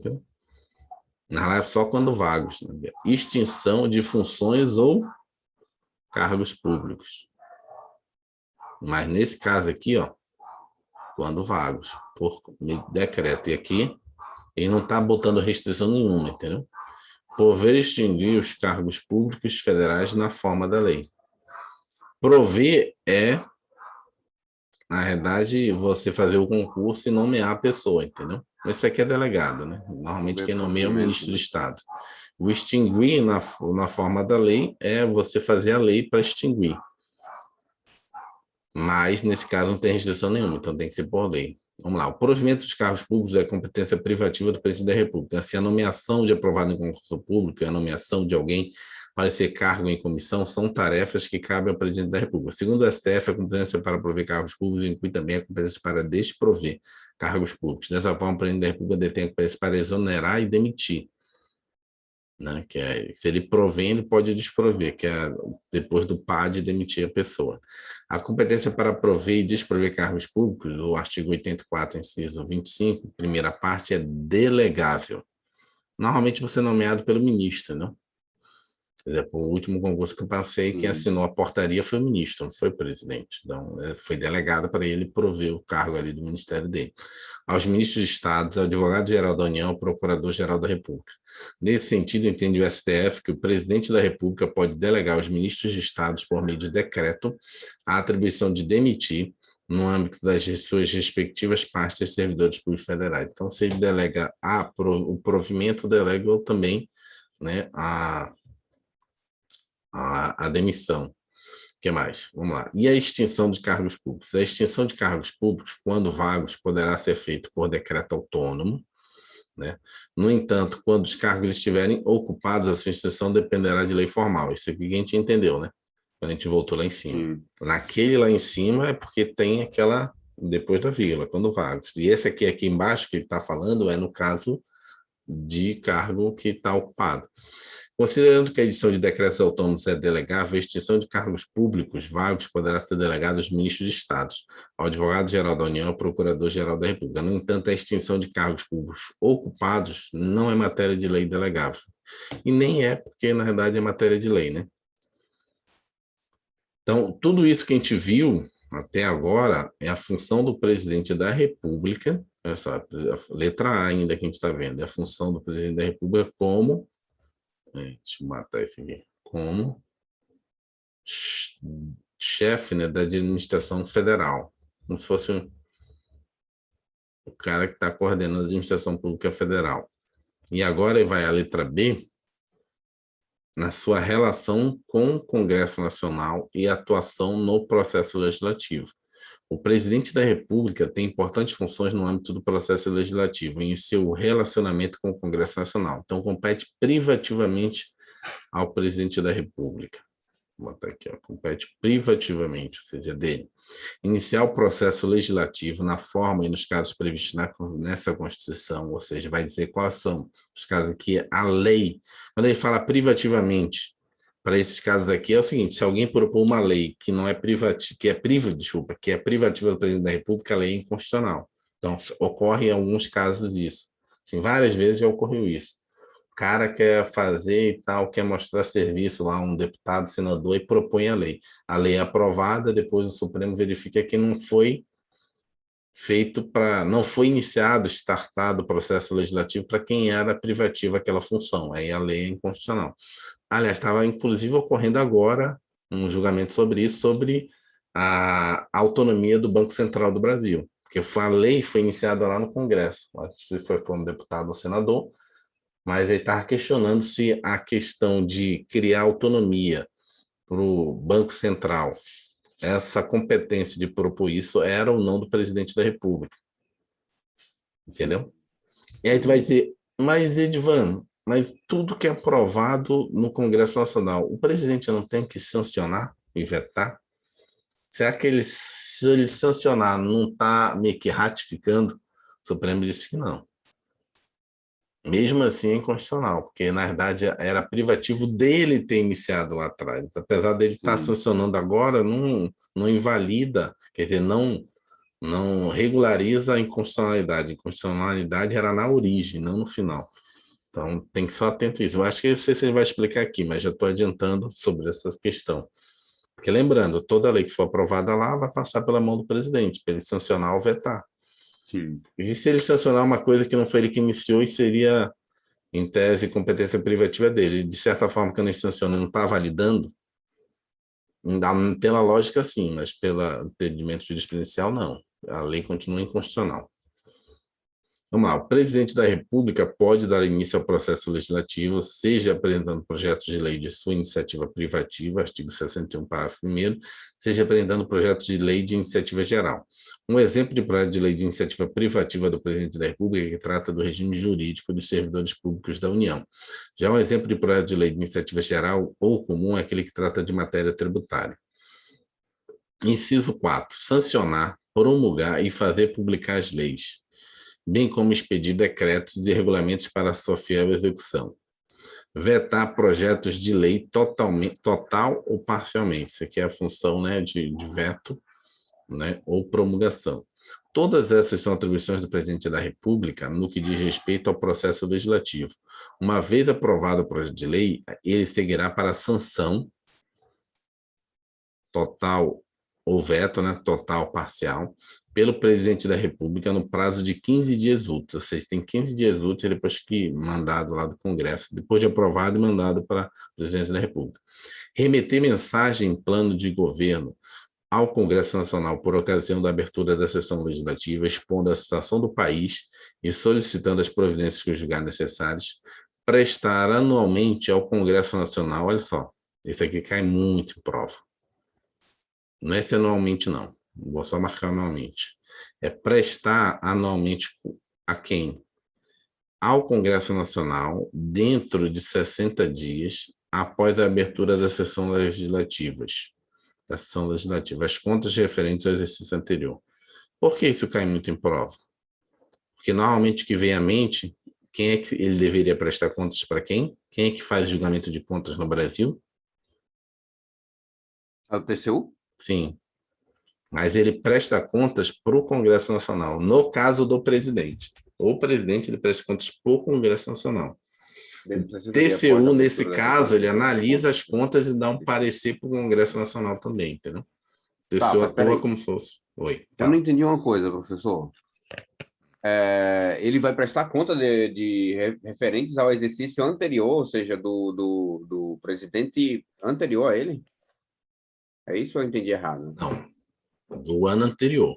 Na realidade, é só quando vagos. Né? Extinção de funções ou cargos públicos. Mas nesse caso aqui, ó, quando vagos, por decreto. E aqui Ele não está botando restrição nenhuma, entendeu? Poder extinguir os cargos públicos federais na forma da lei. Prover é, na verdade, você fazer o concurso e nomear a pessoa, entendeu? Isso aqui é delegado, né? Normalmente quem nomeia é o ministro de Estado. O extinguir na forma da lei é você fazer a lei para extinguir. Mas, nesse caso, não tem restrição nenhuma, então tem que ser por lei. Vamos lá. O provimento dos cargos públicos é competência privativa do presidente da República. Se a nomeação de aprovado em concurso público e a nomeação de alguém para ser cargo em comissão são tarefas que cabem ao presidente da República. Segundo o STF, a competência para prover cargos públicos inclui também a competência para desprover cargos públicos. Dessa forma, o presidente da República detém a competência para exonerar e demitir. Né, que é, se ele provém, ele pode desprover, que é depois do PAD demitir a pessoa. A competência para prover e desprover cargos públicos, o artigo 84, inciso 25, primeira parte, é delegável. Normalmente você é nomeado pelo ministro, né? Por exemplo, o último concurso que eu passei, quem assinou a portaria foi o ministro, não foi o presidente. Então, foi delegado para ele prover o cargo ali do ministério dele. Aos ministros de Estado, advogado-geral da União, procurador-geral da República. Nesse sentido, entende o STF que o presidente da República pode delegar aos ministros de Estado, por meio de decreto, a atribuição de demitir, no âmbito das suas respectivas pastas, servidores públicos federais. Então, se ele delega o provimento, delega também, né, a demissão. O que mais? Vamos lá. E a extinção de cargos públicos? A extinção de cargos públicos, quando vagos, poderá ser feito por decreto autônomo, né? No entanto, quando os cargos estiverem ocupados, a sua extinção dependerá de lei formal. Isso aqui a gente entendeu, né? Quando a gente voltou lá em cima. Naquele lá em cima é porque tem aquela depois da vírgula, quando vagos. E esse aqui embaixo que ele está falando é no caso de cargo que está ocupado. Considerando que a edição de decretos autônomos é delegável, a extinção de cargos públicos vagos poderá ser delegada aos ministros de Estado, ao advogado-geral da União, ao procurador-geral da República. No entanto, a extinção de cargos públicos ocupados não é matéria de lei delegável. E nem é, porque, na verdade, é matéria de lei, né? Então, tudo isso que a gente viu até agora é a função do presidente da República, olha só, a letra A ainda que a gente está vendo, é a função do presidente da República como... Deixa eu matar isso aqui. Como chefe, né, da administração federal. Como se fosse o cara que está coordenando a administração pública federal. E agora vai a letra B, na sua relação com o Congresso Nacional e atuação no processo legislativo. O presidente da República tem importantes funções no âmbito do processo legislativo em seu relacionamento com o Congresso Nacional. Então, compete privativamente ao presidente da República. Vou botar aqui, ó, compete privativamente, ou seja, dele. Iniciar o processo legislativo na forma e nos casos previstos nessa Constituição, ou seja, vai dizer quais são os casos que a lei, quando ele fala privativamente, para esses casos aqui é o seguinte: se alguém propor uma lei que não é privativa, que é privativa do presidente da República, a lei é inconstitucional. Então, ocorre em alguns casos isso. Assim, várias vezes já ocorreu isso. O cara quer fazer e tal, quer mostrar serviço lá, um deputado, senador, e propõe a lei. A lei é aprovada, depois o Supremo verifica que não foi feito não foi iniciado, startado o processo legislativo para quem era privativa aquela função. Aí a lei é inconstitucional. Aliás, estava inclusive ocorrendo agora um julgamento sobre isso, sobre a autonomia do Banco Central do Brasil, porque a lei foi iniciada lá no Congresso, se foi um deputado ou senador, mas ele estava questionando se a questão de criar autonomia para o Banco Central, essa competência de propor isso era ou não do presidente da República. Entendeu? E aí tu vai dizer, mas Edvan, mas tudo que é aprovado no Congresso Nacional, o presidente não tem que sancionar e vetar? Será que se ele sancionar, não está meio que ratificando? O Supremo disse que não. Mesmo assim, é inconstitucional, porque, na verdade, era privativo dele ter iniciado lá atrás. Apesar dele estar sancionando agora, não invalida, quer dizer, não regulariza a inconstitucionalidade. A inconstitucionalidade era na origem, não no final. Então, tem que estar atento a isso. Eu acho que você vai explicar aqui, mas já estou adiantando sobre essa questão. Porque, lembrando, toda lei que for aprovada lá vai passar pela mão do presidente, para ele sancionar ou vetar. Sim. E se ele sancionar uma coisa que não foi ele que iniciou e seria, em tese, competência privativa dele, de certa forma, que eu não sanciono, não está validando, pela lógica, sim, mas pelo entendimento jurisprudencial, não. A lei continua inconstitucional. Vamos lá, o presidente da República pode dar início ao processo legislativo, seja apresentando projetos de lei de sua iniciativa privativa, artigo 61, parágrafo 1º, seja apresentando projetos de lei de iniciativa geral. Um exemplo de projeto de lei de iniciativa privativa do presidente da República que trata do regime jurídico dos servidores públicos da União. Já um exemplo de projeto de lei de iniciativa geral ou comum é aquele que trata de matéria tributária. Inciso 4. Sancionar, promulgar e fazer publicar as leis, bem como expedir decretos e regulamentos para sua fiel execução. Vetar projetos de lei total ou parcialmente. Isso aqui é a função, né, de veto, né, ou promulgação. Todas essas são atribuições do presidente da República no que diz respeito ao processo legislativo. Uma vez aprovado o projeto de lei, ele seguirá para a sanção total ou veto, né, total, parcial, pelo presidente da República no prazo de 15 dias úteis. Vocês têm 15 dias úteis depois que mandado lá do Congresso, depois de aprovado e mandado para a presidência da República. Remeter mensagem em plano de governo ao Congresso Nacional por ocasião da abertura da sessão legislativa, expondo a situação do país e solicitando as providências que julgar necessárias, prestar anualmente ao Congresso Nacional, olha só, isso aqui cai muito em prova. Não é ser anualmente, não. Vou só marcar anualmente. É prestar anualmente a quem? Ao Congresso Nacional, dentro de 60 dias, após a abertura da sessão legislativa, as contas referentes ao exercício anterior. Por que isso cai muito em prova? Porque normalmente o que vem à mente, quem é que ele deveria prestar contas para quem? Quem é que faz julgamento de contas no Brasil? É o TCU? Sim. Mas ele presta contas para o Congresso Nacional, no caso do presidente. O presidente ele presta contas para o Congresso Nacional. O TCU, nesse caso, ele analisa as contas e dá um parecer para o Congresso Nacional também, entendeu? O TCU atua como se fosse. Oi. Eu não entendi uma coisa, professor. Ele vai prestar conta de referentes ao exercício anterior, ou seja, do presidente anterior a ele? É isso ou eu entendi errado? Não, do ano anterior.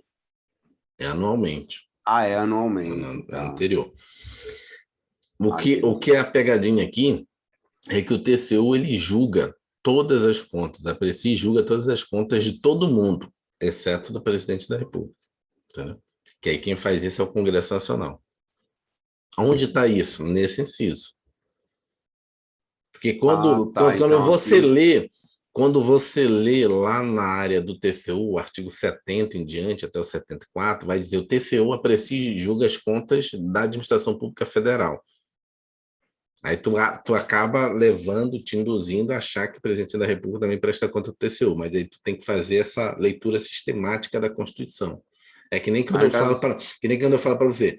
É anualmente. Ah, é anualmente. É anterior. O que é a pegadinha aqui é que o TCU ele julga todas as contas, aprecia e julga todas as contas de todo mundo, exceto do presidente da República. Entendeu? Que aí quem faz isso é o Congresso Nacional. Onde está isso? Nesse inciso. Porque quando então, você lê lá na área do TCU, o artigo 70 em diante, até o 74, vai dizer o TCU aprecia e julga as contas da administração pública federal. Aí tu acaba levando, te induzindo a achar que o presidente da República também presta conta do TCU, mas aí tu tem que fazer essa leitura sistemática da Constituição. É que nem quando eu falo para você,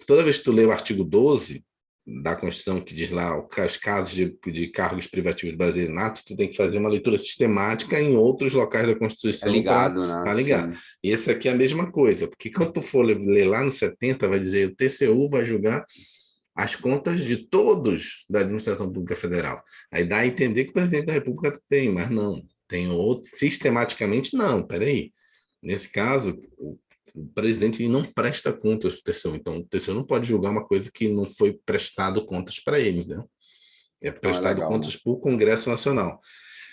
toda vez que tu lê o artigo 12 da Constituição, que diz lá os casos de cargos privativos brasileiros, tu tem que fazer uma leitura sistemática em outros locais da Constituição para ligar. Sim. E esse aqui é a mesma coisa, porque quando tu for ler lá no 70, vai dizer o TCU vai julgar as contas de todos da administração pública federal. Aí dá a entender que o presidente da República tem, mas não. Tem outro, sistematicamente não, peraí. Nesse caso, o presidente não presta contas para o TCU, então o TCU não pode julgar uma coisa que não foi prestado contas para ele, né? É prestado contas para o Congresso Nacional.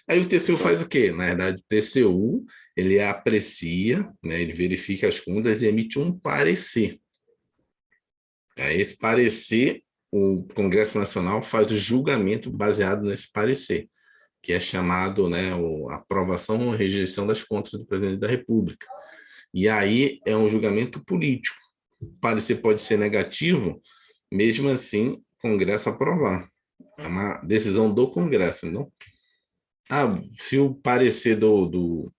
Aí o TCU faz o quê? Na verdade, o TCU, ele aprecia, né, ele verifica as contas e emite um parecer. Esse parecer, o Congresso Nacional faz o julgamento baseado nesse parecer, que é chamado, né, a aprovação ou rejeição das contas do presidente da República. E aí é um julgamento político. O parecer pode ser negativo, mesmo assim, o Congresso aprovar. É uma decisão do Congresso, não? Se o parecer como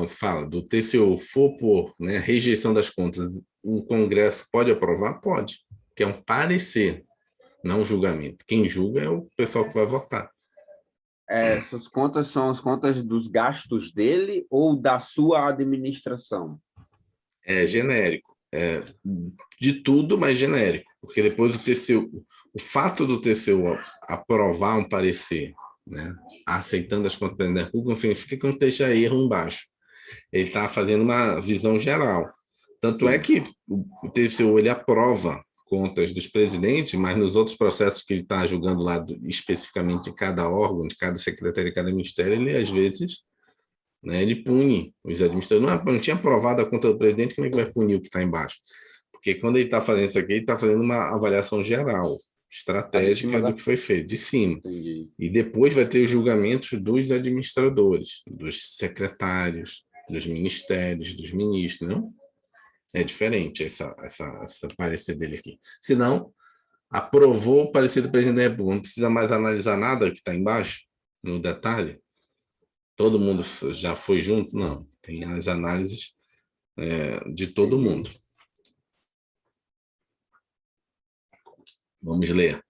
fala, do TCU for por, né, rejeição das contas, o Congresso pode aprovar? Pode, que é um parecer, não um julgamento. Quem julga é o pessoal que vai votar. Essas contas são as contas dos gastos dele ou da sua administração? É genérico. É de tudo, mas genérico. Porque depois o fato do TCU aprovar um parecer, né, aceitando as contas do presidente da República, não significa que não esteja erro embaixo. Ele está fazendo uma visão geral. Tanto é que o TCU ele aprova contas dos presidentes, mas nos outros processos que ele está julgando lá especificamente de cada órgão, de cada secretaria, de cada ministério, ele às vezes, né, ele pune os administradores. Não tinha aprovado a conta do presidente, como é que vai punir o que está embaixo? Porque quando ele está fazendo isso aqui, ele está fazendo uma avaliação geral, estratégica do que foi feito, de cima. Entendi. E depois vai ter os julgamentos dos administradores, dos secretários, dos ministérios, dos ministros, não? É diferente essa parecer dele aqui. Se não, aprovou o parecer do presidente da República, não precisa mais analisar nada que está embaixo, no detalhe. Todo mundo já foi junto? Não. Tem as análises de todo mundo. Vamos ler.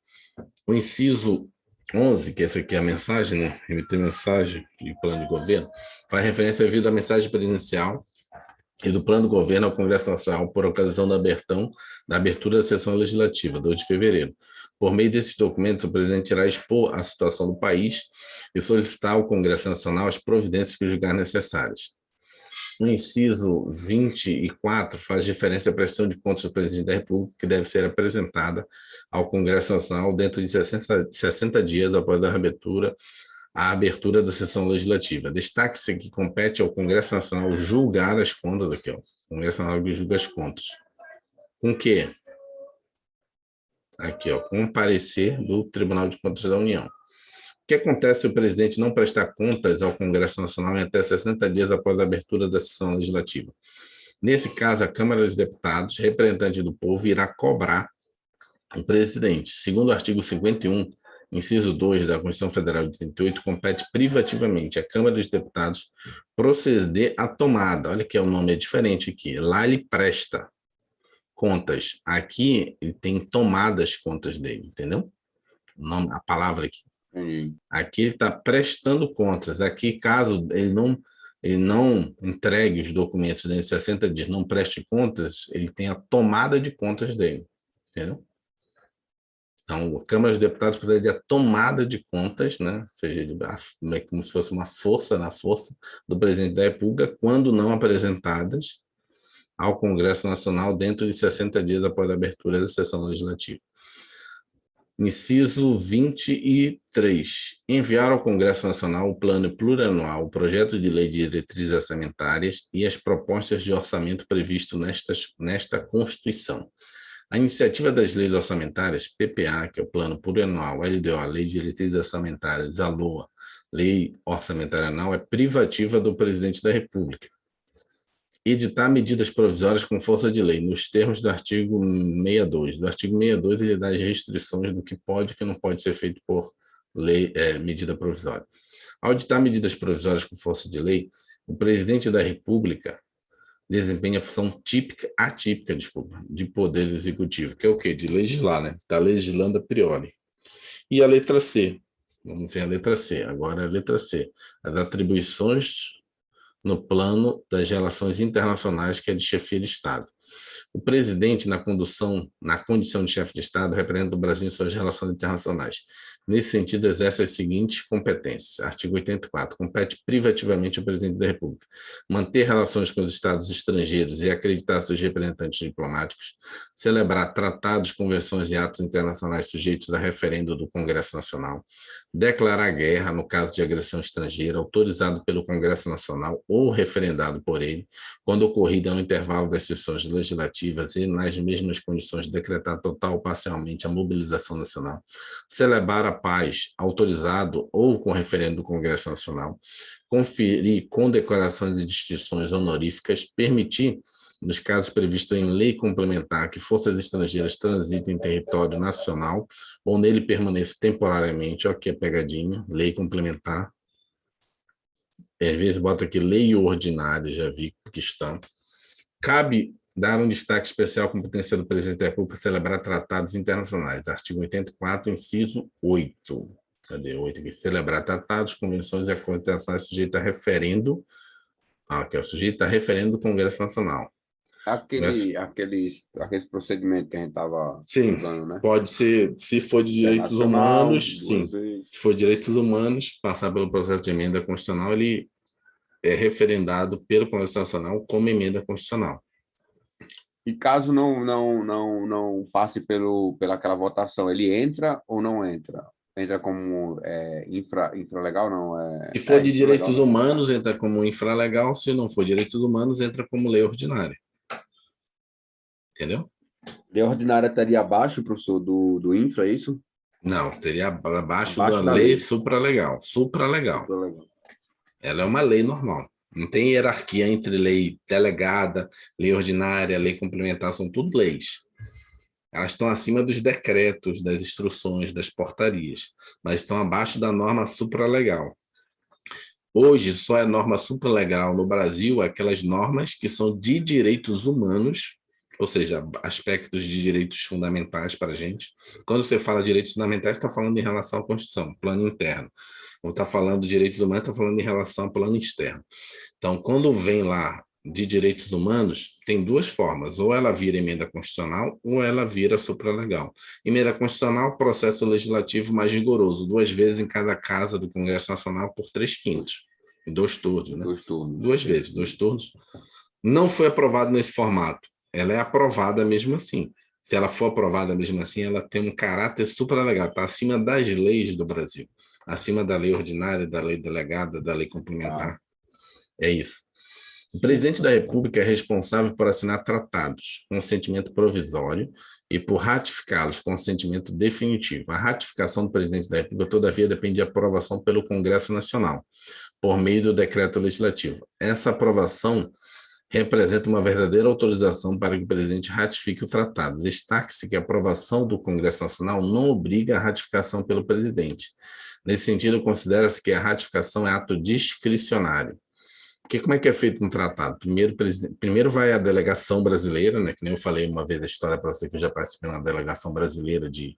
O inciso 11, que essa aqui é a mensagem, né? Emitir mensagem e plano de governo, faz referência ao envio da mensagem presidencial e do plano de governo ao Congresso Nacional por ocasião da abertura da sessão legislativa, 2 de fevereiro. Por meio desses documentos, o presidente irá expor a situação do país e solicitar ao Congresso Nacional as providências que julgar necessárias. O inciso 24 faz referência à prestação de contas do presidente da República, que deve ser apresentada ao Congresso Nacional dentro de 60 dias após a abertura da sessão legislativa. Destaque-se que compete ao Congresso Nacional julgar as contas, aqui, ó. O Congresso Nacional que julga as contas. Com o quê? Aqui, ó, com parecer do Tribunal de Contas da União. O que acontece se o presidente não prestar contas ao Congresso Nacional em até 60 dias após a abertura da sessão legislativa? Nesse caso, a Câmara dos Deputados, representante do povo, irá cobrar o presidente. Segundo o artigo 51, inciso 2 da Constituição Federal de 38, compete privativamente à Câmara dos Deputados proceder à tomada. Olha que o nome é diferente aqui. Lá ele presta contas. Aqui ele tem tomada as contas dele, entendeu? A palavra aqui. Aqui ele está prestando contas. Aqui, caso ele não entregue os documentos dentro de 60 dias, não preste contas, ele tem a tomada de contas dele. Entendeu? Então, a Câmara dos Deputados precisa de a tomada de contas, né? Ou seja, é como se fosse uma força na força do presidente da República, quando não apresentadas ao Congresso Nacional dentro de 60 dias após a abertura da sessão legislativa. Inciso 23. Enviar ao Congresso Nacional o plano plurianual, o projeto de lei de diretrizes orçamentárias e as propostas de orçamento previsto nesta Constituição. A iniciativa das leis orçamentárias, PPA, que é o Plano Plurianual, LDO, Lei de Diretrizes Orçamentárias, a LOA, Lei Orçamentária Anual, é privativa do Presidente da República. Editar medidas provisórias com força de lei, nos termos do artigo 62. Do artigo 62, ele dá as restrições do que pode e que não pode ser feito por lei, medida provisória. Ao editar medidas provisórias com força de lei, o Presidente da República desempenha a função atípica, de poder executivo, que é o quê? De legislar, né? Está legislando a priori. E a letra C. Vamos ver a letra C. Agora a letra C. As atribuições no plano das relações internacionais, que é de chefia de Estado. O presidente, na condição de chefe de Estado, representa o Brasil em suas relações internacionais. Nesse sentido, exerce as seguintes competências. Artigo 84. Compete privativamente ao presidente da República manter relações com os estados estrangeiros e acreditar seus representantes diplomáticos, celebrar tratados, convenções e atos internacionais sujeitos a referendo do Congresso Nacional, declarar guerra no caso de agressão estrangeira, autorizado pelo Congresso Nacional ou referendado por ele, quando ocorrida no intervalo das sessões legislativas e nas mesmas condições, decretar total ou parcialmente a mobilização nacional, celebrar a paz, autorizado ou com referendo do Congresso Nacional, conferir condecorações e distinções honoríficas, permitir, nos casos previstos em lei complementar, que forças estrangeiras transitem em território nacional ou nele permaneçam temporariamente, ó, que é pegadinha, lei complementar. Às vezes bota aqui lei ordinária, já vi que estão. Cabe dar um destaque especial à competência do presidente da República celebrar tratados internacionais. Artigo 84, inciso 8. Cadê 8 aqui? Celebrar tratados, convenções e acordos internacionais sujeitos a referendo, que é o sujeito a referendo do Congresso Nacional. Aqueles procedimentos que a gente estava Sim, usando, né? pode ser, se for de direitos Internacional, humanos, duas sim. vezes. Se for direitos humanos, passar pelo processo de emenda constitucional, ele é referendado pelo Congresso Nacional como emenda constitucional. E caso não passe pela aquela votação, ele entra ou não entra? Entra como infralegal, não? Se for de Infralegal, direitos né? humanos, entra como infralegal. Se não for direitos humanos, entra como lei ordinária. Entendeu? Lei ordinária estaria abaixo, professor, do infra, é isso? Não, teria abaixo da Abaixo da lei lei. supralegal. Supralegal. Infralegal. Ela é uma lei normal. Não tem hierarquia entre lei delegada, lei ordinária, lei complementar, são tudo leis. Elas estão acima dos decretos, das instruções, das portarias, mas estão abaixo da norma supralegal. Hoje, só é norma supralegal no Brasil aquelas normas que são de direitos humanos, ou seja, aspectos de direitos fundamentais para a gente. Quando você fala direitos fundamentais, está falando em relação à Constituição, plano interno. Quando está falando de direitos humanos, está falando em relação ao plano externo. Então, quando vem lá de direitos humanos, tem duas formas, ou ela vira emenda constitucional, ou ela vira supralegal. Emenda constitucional, processo legislativo mais rigoroso, 2 vezes em cada casa do Congresso Nacional por 3/5, em 2 turnos, né? 2 turnos. 2 vezes, 2 turnos. Não foi aprovado nesse formato, ela é aprovada mesmo assim. Se ela for aprovada mesmo assim, ela tem um caráter supralegal, está acima das leis do Brasil, acima da lei ordinária, da lei delegada, da lei complementar. É isso. O presidente da República é responsável por assinar tratados com sentimento provisório e por ratificá-los com sentimento definitivo. A ratificação do presidente da República, todavia, depende de aprovação pelo Congresso Nacional, por meio do decreto legislativo. Essa aprovação representa uma verdadeira autorização para que o presidente ratifique o tratado. Destaque-se que a aprovação do Congresso Nacional não obriga a ratificação pelo presidente. Nesse sentido, considera-se que a ratificação é ato discricionário. Porque como é que é feito um tratado? Primeiro vai a delegação brasileira, né? Que nem eu falei uma vez da história para você, que eu já participei de uma delegação brasileira de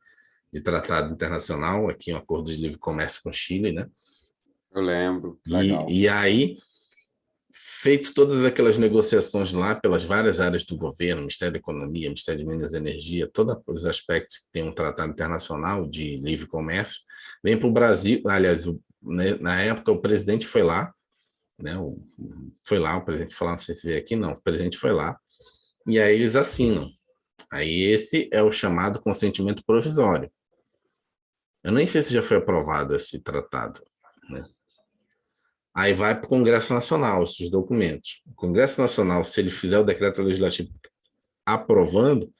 tratado internacional, aqui um acordo de livre comércio com o Chile, né? Eu lembro, legal. E aí, feito todas aquelas negociações lá pelas várias áreas do governo, Ministério da Economia, Ministério de Minas e Energia, todos os aspectos que tem um tratado internacional de livre comércio, vem para o Brasil. Aliás, na época o presidente foi lá, né? Foi lá, o presidente foi lá, não sei se veio aqui, não, o presidente foi lá, e aí eles assinam. Aí esse é o chamado consentimento provisório. Eu nem sei se já foi aprovado esse tratado, né? Aí vai para o Congresso Nacional esses documentos. O Congresso Nacional, se ele fizer o decreto legislativo aprovando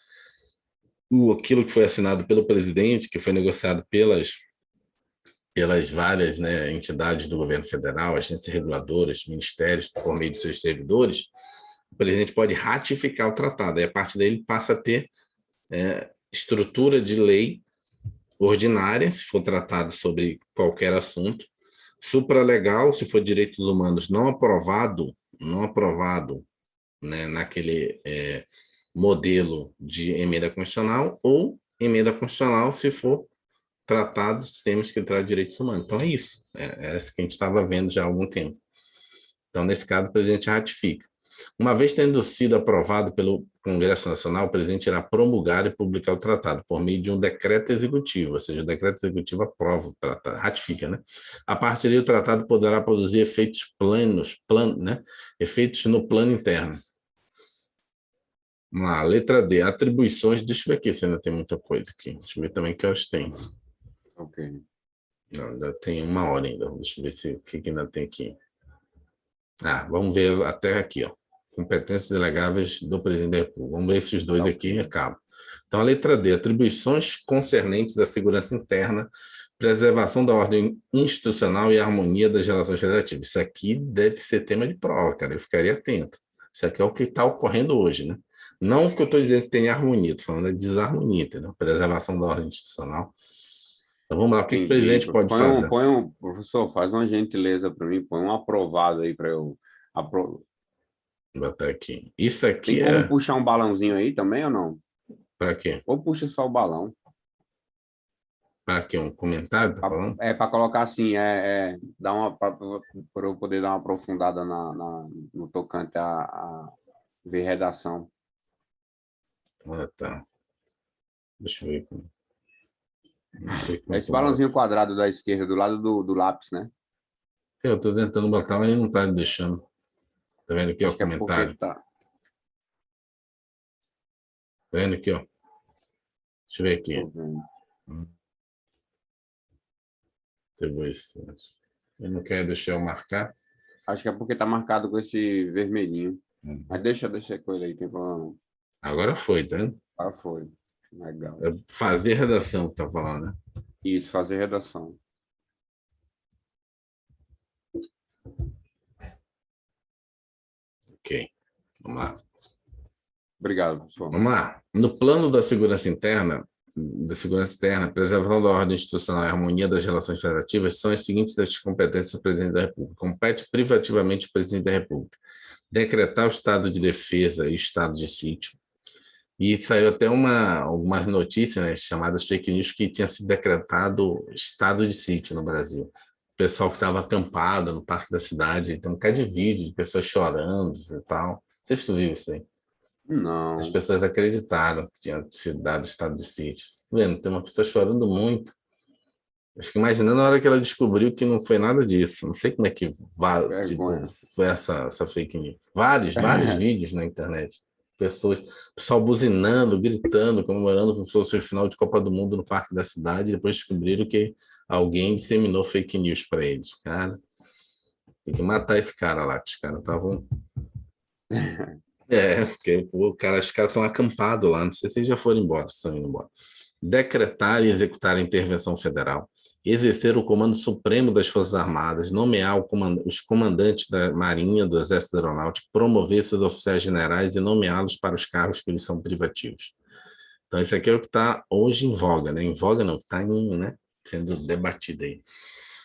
aquilo que foi assinado pelo presidente, que foi negociado pelas várias, né, entidades do governo federal, agências reguladoras, ministérios, por meio de seus servidores, o presidente pode ratificar o tratado. Aí, a partir daí, ele passa a ter estrutura de lei ordinária, se for tratado sobre qualquer assunto, supralegal, se for direitos humanos não aprovado, né, naquele modelo de emenda constitucional, ou emenda constitucional se for tratado de temas que traz direitos humanos. Então é isso, é isso que a gente estava vendo já há algum tempo. Então, nesse caso, o presidente ratifica. Uma vez tendo sido aprovado pelo Congresso Nacional, o presidente irá promulgar e publicar o tratado por meio de um decreto executivo, ou seja, o decreto executivo aprova o tratado, ratifica, né? A partir daí, o tratado poderá produzir efeitos né? Efeitos no plano interno. Vamos lá, letra D, atribuições. Deixa eu ver aqui se ainda tem muita coisa aqui. Deixa eu ver também que horas tem. Ok. Não, ainda tem 1 hora ainda. Deixa eu ver o que ainda tem aqui. Vamos ver até aqui, ó. Competências delegáveis do presidente da República. Vamos ver esses dois aqui e acaba. Então, a letra D, atribuições concernentes à segurança interna, preservação da ordem institucional e harmonia das relações federativas. Isso aqui deve ser tema de prova, cara. Eu ficaria atento. Isso aqui é o que está ocorrendo hoje, né? Não o que eu estou dizendo que tem harmonia, estou falando da desarmonia, entendeu? Preservação da ordem institucional. Então, vamos lá, o que o presidente pode fazer? Professor, faz uma gentileza para mim, põe um aprovado aí para eu. Vou botar aqui. Isso aqui Tem como puxar um balãozinho aí também ou não? Para quê? Ou puxa só o balão. Para quê? Um comentário, tá falando? Para colocar assim, para eu poder dar uma aprofundada no tocante a ver redação. Ah, tá. Deixa eu ver. Não sei como É é esse que eu boto. balãozinho quadrado da esquerda, do lado do lápis, né? Eu estou tentando botar, mas ele não está deixando. Tá vendo aqui, ó, Acho que é porque comentário? tá. Tá vendo aqui, ó? Deixa eu ver Tô aqui. vendo. Ele não quer deixar eu marcar? Acho que é porque tá marcado com esse vermelhinho. Mas Uhum. deixa com ele aí, tem problema não. Agora foi, tá vendo? Ah, foi. Legal. É fazer redação, tá falando, né? Isso, fazer redação. Ok, vamos lá. Obrigado, professor. Vamos lá. No plano da segurança interna, a preservação da ordem institucional e a harmonia das relações federativas são as seguintes das competências do presidente da República. Compete privativamente ao presidente da República decretar o estado de defesa e estado de sítio. E saiu até algumas notícias, né, chamadas fake news, que tinha sido decretado estado de sítio no Brasil. O pessoal que estava acampado no parque da cidade, tem um bocado de vídeo de pessoas chorando e tal. Não sei se tu viu isso aí. As Não. pessoas acreditaram que tinha sido dado estado de sítio. Tá vendo? Tem uma pessoa chorando muito. Acho que imaginando a hora que ela descobriu que não foi nada disso. Não sei como é que tipo, Vergonha. foi essa fake news. Vários vídeos na internet. Pessoal buzinando, gritando, comemorando como se fosse o final de Copa do Mundo no Parque da Cidade, e depois descobriram que alguém disseminou fake news para eles. Cara, tem que matar esse cara lá, que os caras estavam. Porque os caras estão acampados lá, não sei se eles já foram embora, se estão indo embora. Decretar e executar a intervenção federal, exercer o comando supremo das Forças Armadas, nomear os comandantes da Marinha, do Exército Aeronáutico, promover seus oficiais generais e nomeá-los para os cargos que eles são privativos. Então, isso aqui é o que está hoje em voga, né? Em voga não, está né, sendo debatido aí.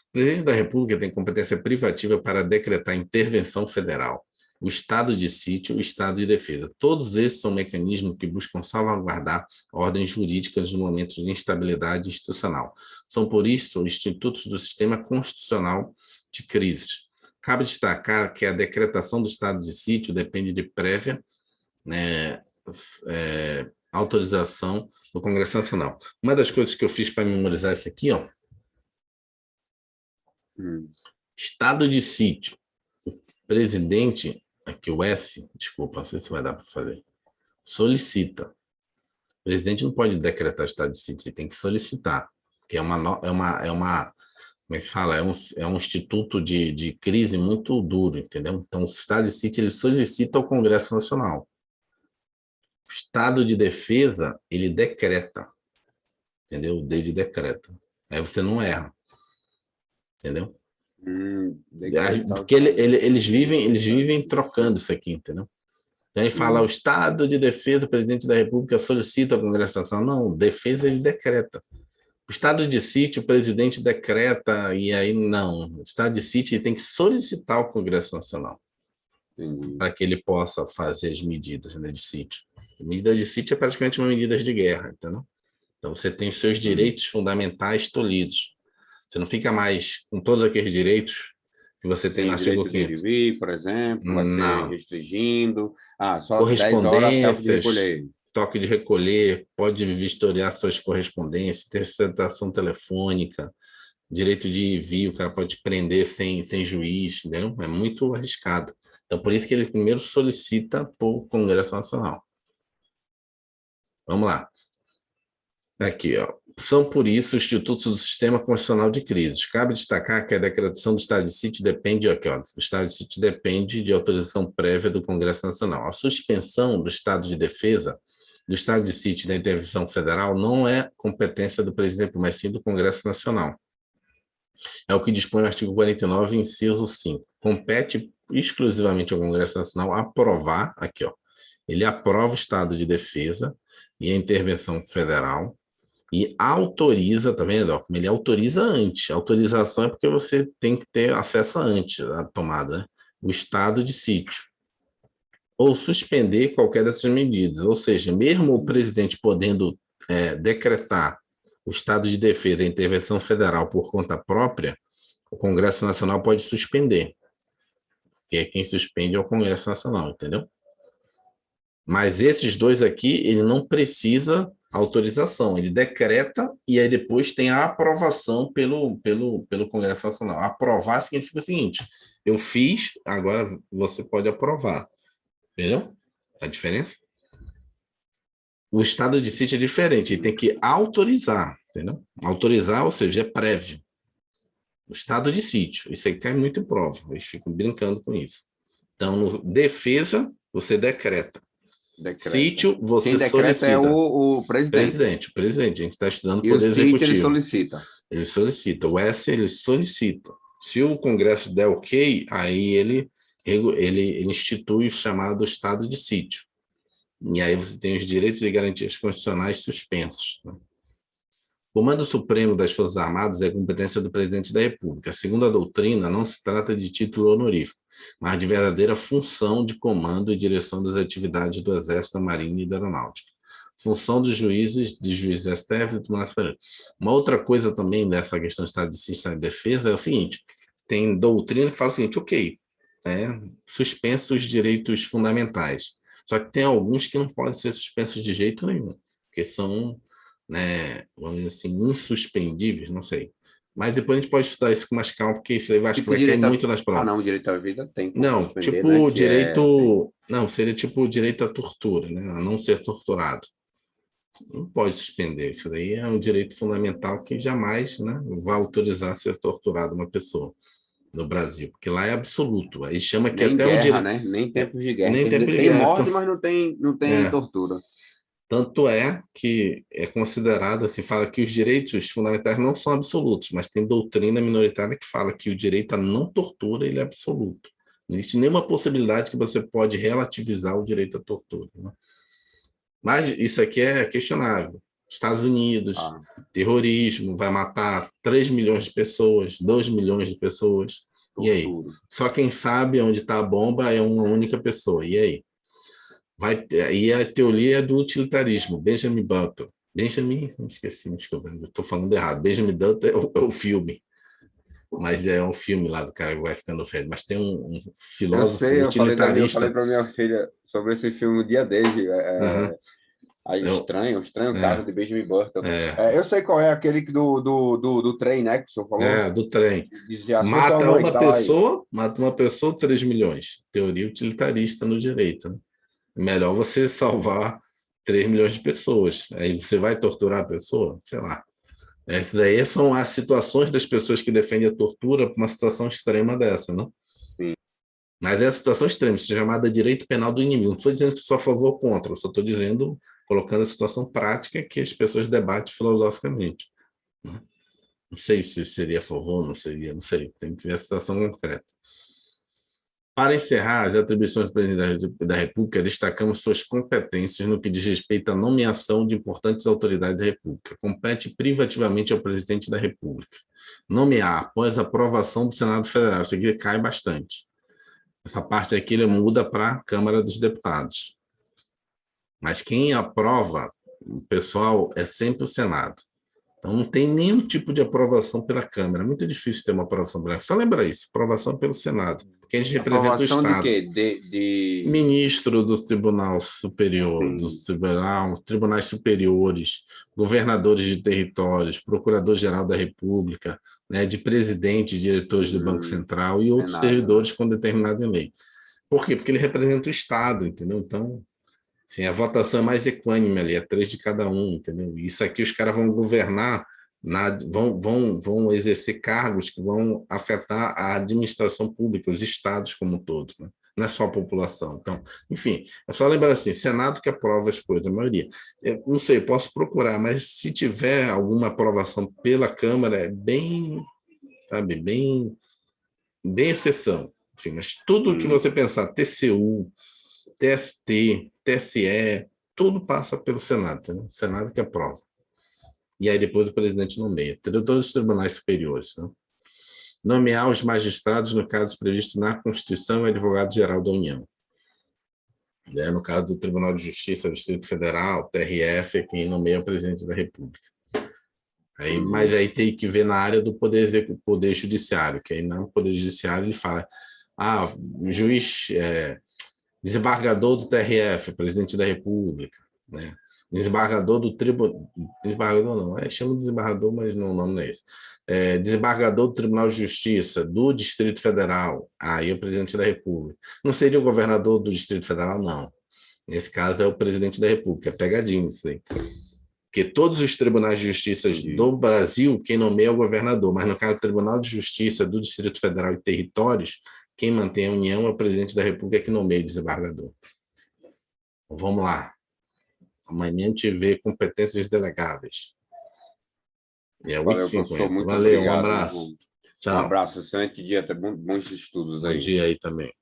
O presidente da República tem competência privativa para decretar intervenção federal, o estado de sítio, o estado de defesa. Todos esses são mecanismos que buscam salvaguardar ordens jurídicas nos momentos de instabilidade institucional. São, por isso, institutos do sistema constitucional de crises. Cabe destacar que a decretação do estado de sítio depende de prévia, né, autorização do Congresso Nacional. Uma das coisas que eu fiz para memorizar isso aqui, ó, estado de sítio. Presidente, aqui o S, desculpa, não sei se vai dar para fazer, solicita. O presidente não pode decretar estado de sítio, ele tem que solicitar, que como é que fala? É um instituto de crise muito duro, entendeu? Então, o estado de sítio ele solicita ao Congresso Nacional. O estado de defesa, ele decreta, entendeu? O D de decreta. Aí você não erra, entendeu? Decretar o Porque estado. eles vivem trocando isso aqui, entendeu? Então ele fala, o Estado de Defesa, o presidente da República solicita ao Congresso Nacional. Não, defesa ele decreta. O estado de sítio, o presidente decreta, e aí não. O estado de sítio ele tem que solicitar ao Congresso Nacional para que ele possa fazer as medidas, né, de sítio. Medidas de sítio é praticamente uma medida de guerra, entendeu? Então você tem os seus direitos fundamentais tolhidos. Você não fica mais com todos aqueles direitos que você tem no Sem artigo direito de ir e 5º. vir, por exemplo, vai ser Não. restringindo. Ah, só 10 horas toque de Correspondências, recolher. toque de recolher, pode vistoriar suas correspondências, interceptação telefônica, direito de ir e vir, o cara pode prender sem juiz, entendeu? É muito arriscado. Então, por isso que ele primeiro solicita para o Congresso Nacional. Vamos lá. Aqui, ó. São, por isso, os institutos do Sistema Constitucional de Crises. Cabe destacar que a decretação do estado de sítio depende, aqui, ó, o estado de sítio depende de autorização prévia do Congresso Nacional. A suspensão do estado de defesa, do estado de sítio e da intervenção federal não é competência do presidente, mas sim do Congresso Nacional. É o que dispõe o artigo 49, inciso 5. Compete exclusivamente ao Congresso Nacional aprovar, aqui, ó, ele aprova o estado de defesa e a intervenção federal, e autoriza, tá vendo? Como ele autoriza antes. A autorização é porque você tem que ter acesso antes à tomada, né? O estado de sítio. Ou suspender qualquer dessas medidas. Ou seja, mesmo o presidente podendo decretar o estado de defesa e a intervenção federal por conta própria, o Congresso Nacional pode suspender. Porque quem suspende é o Congresso Nacional, entendeu? Mas esses dois aqui, ele não precisa autorização, ele decreta e aí depois tem a aprovação pelo Congresso Nacional. Aprovar significa o seguinte: eu fiz, agora você pode aprovar. Entendeu? A diferença? O estado de sítio é diferente, ele tem que autorizar, entendeu? Autorizar, ou seja, é prévio. O estado de sítio, isso aí cai muito em prova, eles ficam brincando com isso. Então, no defesa, você decreta. Sítio, você Quem decreta solicita. é o presidente. O presidente, a gente está estudando E o poder sítio ele executivo. solicita. Ele solicita. O S, ele solicita. Se o Congresso der ok, aí ele institui o chamado estado de sítio. E aí você tem os direitos e garantias constitucionais suspensos. Né? O Comando Supremo das Forças Armadas é competência do presidente da República. Segundo a doutrina, não se trata de título honorífico, mas de verdadeira função de comando e direção das atividades do Exército, da Marinha e da Aeronáutica. Função dos juízes, de juízes STF e do Tribunal Superior. Uma outra coisa também dessa questão de Estado de Sítio e Defesa é o seguinte: tem doutrina que fala o seguinte, ok, suspensos os direitos fundamentais. Só que tem alguns que não podem ser suspensos de jeito nenhum, porque são, né, vamos dizer assim, insuspendíveis, não sei. Mas depois a gente pode estudar isso com mais calma, porque isso aí acho que vai cair muito nas provas. Não, direito à vida tem como Não, suspender, tipo né? direito. Não, seria tipo direito à tortura, né? A não ser torturado. Não pode suspender. Isso daí é um direito fundamental que jamais, né, vai autorizar ser torturado uma pessoa no Brasil, porque lá é absoluto. Aí chama que Nem até guerra, um direito. né? Nem tempos de guerra. Nem tempo de Tem guerra. morte, mas não tem É. tortura. Tanto é que é considerado, assim, fala que os direitos fundamentais não são absolutos, mas tem doutrina minoritária que fala que o direito à não tortura ele é absoluto. Não existe nenhuma possibilidade que você pode relativizar o direito à tortura. Né? Mas isso aqui é questionável. Estados Unidos, terrorismo, vai matar 3 milhões de pessoas, 2 milhões de pessoas. Tortura. E aí? Só quem sabe onde está a bomba é uma única pessoa. E aí? E a teoria do utilitarismo, Benjamin Button. Esqueci, desculpa, estou falando errado. Benjamin Button é o filme, mas é um filme lá do cara que vai ficando velho. Mas tem um filósofo utilitarista. Eu falei para minha filha sobre esse filme o dia dele. Estranho Caso de Benjamin Button. Eu sei qual é aquele do trem, né? Que o senhor falou. Do trem. Dizia, mata uma pessoa, 3 milhões. Teoria utilitarista no direito, né? Melhor você salvar 3 milhões de pessoas. Aí você vai torturar a pessoa? Sei lá. Essas daí são as situações das pessoas que defendem a tortura para uma situação extrema dessa, não? Sim. Mas é a situação extrema, isso é chamada direito penal do inimigo. Não estou dizendo que sou a favor ou contra, eu só estou dizendo, colocando a situação prática que as pessoas debatem filosoficamente. Né? Não sei se seria a favor, não seria, não sei. Tem que ver a situação concreta. Para encerrar, as atribuições do presidente da República, destacamos suas competências no que diz respeito à nomeação de importantes autoridades da República. Compete privativamente ao presidente da República. Nomear após aprovação do Senado Federal. Isso aqui cai bastante. Essa parte aqui ele muda para a Câmara dos Deputados. Mas quem aprova, o pessoal, é sempre o Senado. Então, não tem nenhum tipo de aprovação pela Câmara. É muito difícil ter uma aprovação pela Câmara. Só lembra isso, aprovação pelo Senado, porque a gente representa o Estado. De quê? Ministro do Tribunal Superior, dos tribunais superiores, governadores de territórios, procurador-geral da República, né, de presidentes, diretores do Banco Central e outros servidores com determinada lei. Por quê? Porque ele representa o Estado, entendeu? Então, sim, a votação é mais equânime ali, é 3 de cada um, entendeu? Isso aqui os caras vão governar, vão exercer cargos que vão afetar a administração pública, os estados como um todo, né? Não é só a população. Então, enfim, é só lembrar assim, Senado que aprova as coisas, a maioria. Eu não sei, posso procurar, mas se tiver alguma aprovação pela Câmara, é bem, sabe, bem exceção. Enfim, mas tudo que você pensar, TCU, TST, TSE, tudo passa pelo Senado, né? O Senado que aprova. E aí depois o presidente nomeia. Todos os tribunais superiores. Né? Nomear os magistrados no caso previsto na Constituição e advogado-geral da União. Né? No caso do Tribunal de Justiça do Distrito Federal, TRF, é quem nomeia o presidente da República. Mas aí tem que ver na área do poder judiciário, que aí no Poder Judiciário ele fala, o juiz Desembargador do TRF, presidente da República, né? Desembargador do Tribunal... Desembargador não, chama de desembargador, mas não, o nome não é esse. Desembargador do Tribunal de Justiça do Distrito Federal, aí é o presidente da República. Não seria o governador do Distrito Federal, não. Nesse caso é o presidente da República, é pegadinho isso aí. Porque todos os tribunais de justiça do Brasil, quem nomeia é o governador, mas no caso do Tribunal de Justiça do Distrito Federal e Territórios, quem mantém a União é o presidente da República que nomeia o desembargador. Então, vamos lá. Amanhã a gente vê competências delegáveis. É Valeu, professor. 8h50. Muito Valeu, obrigado. Um abraço. Tchau. Um abraço. Excelente dia. Bons estudos aí. Bom dia aí também.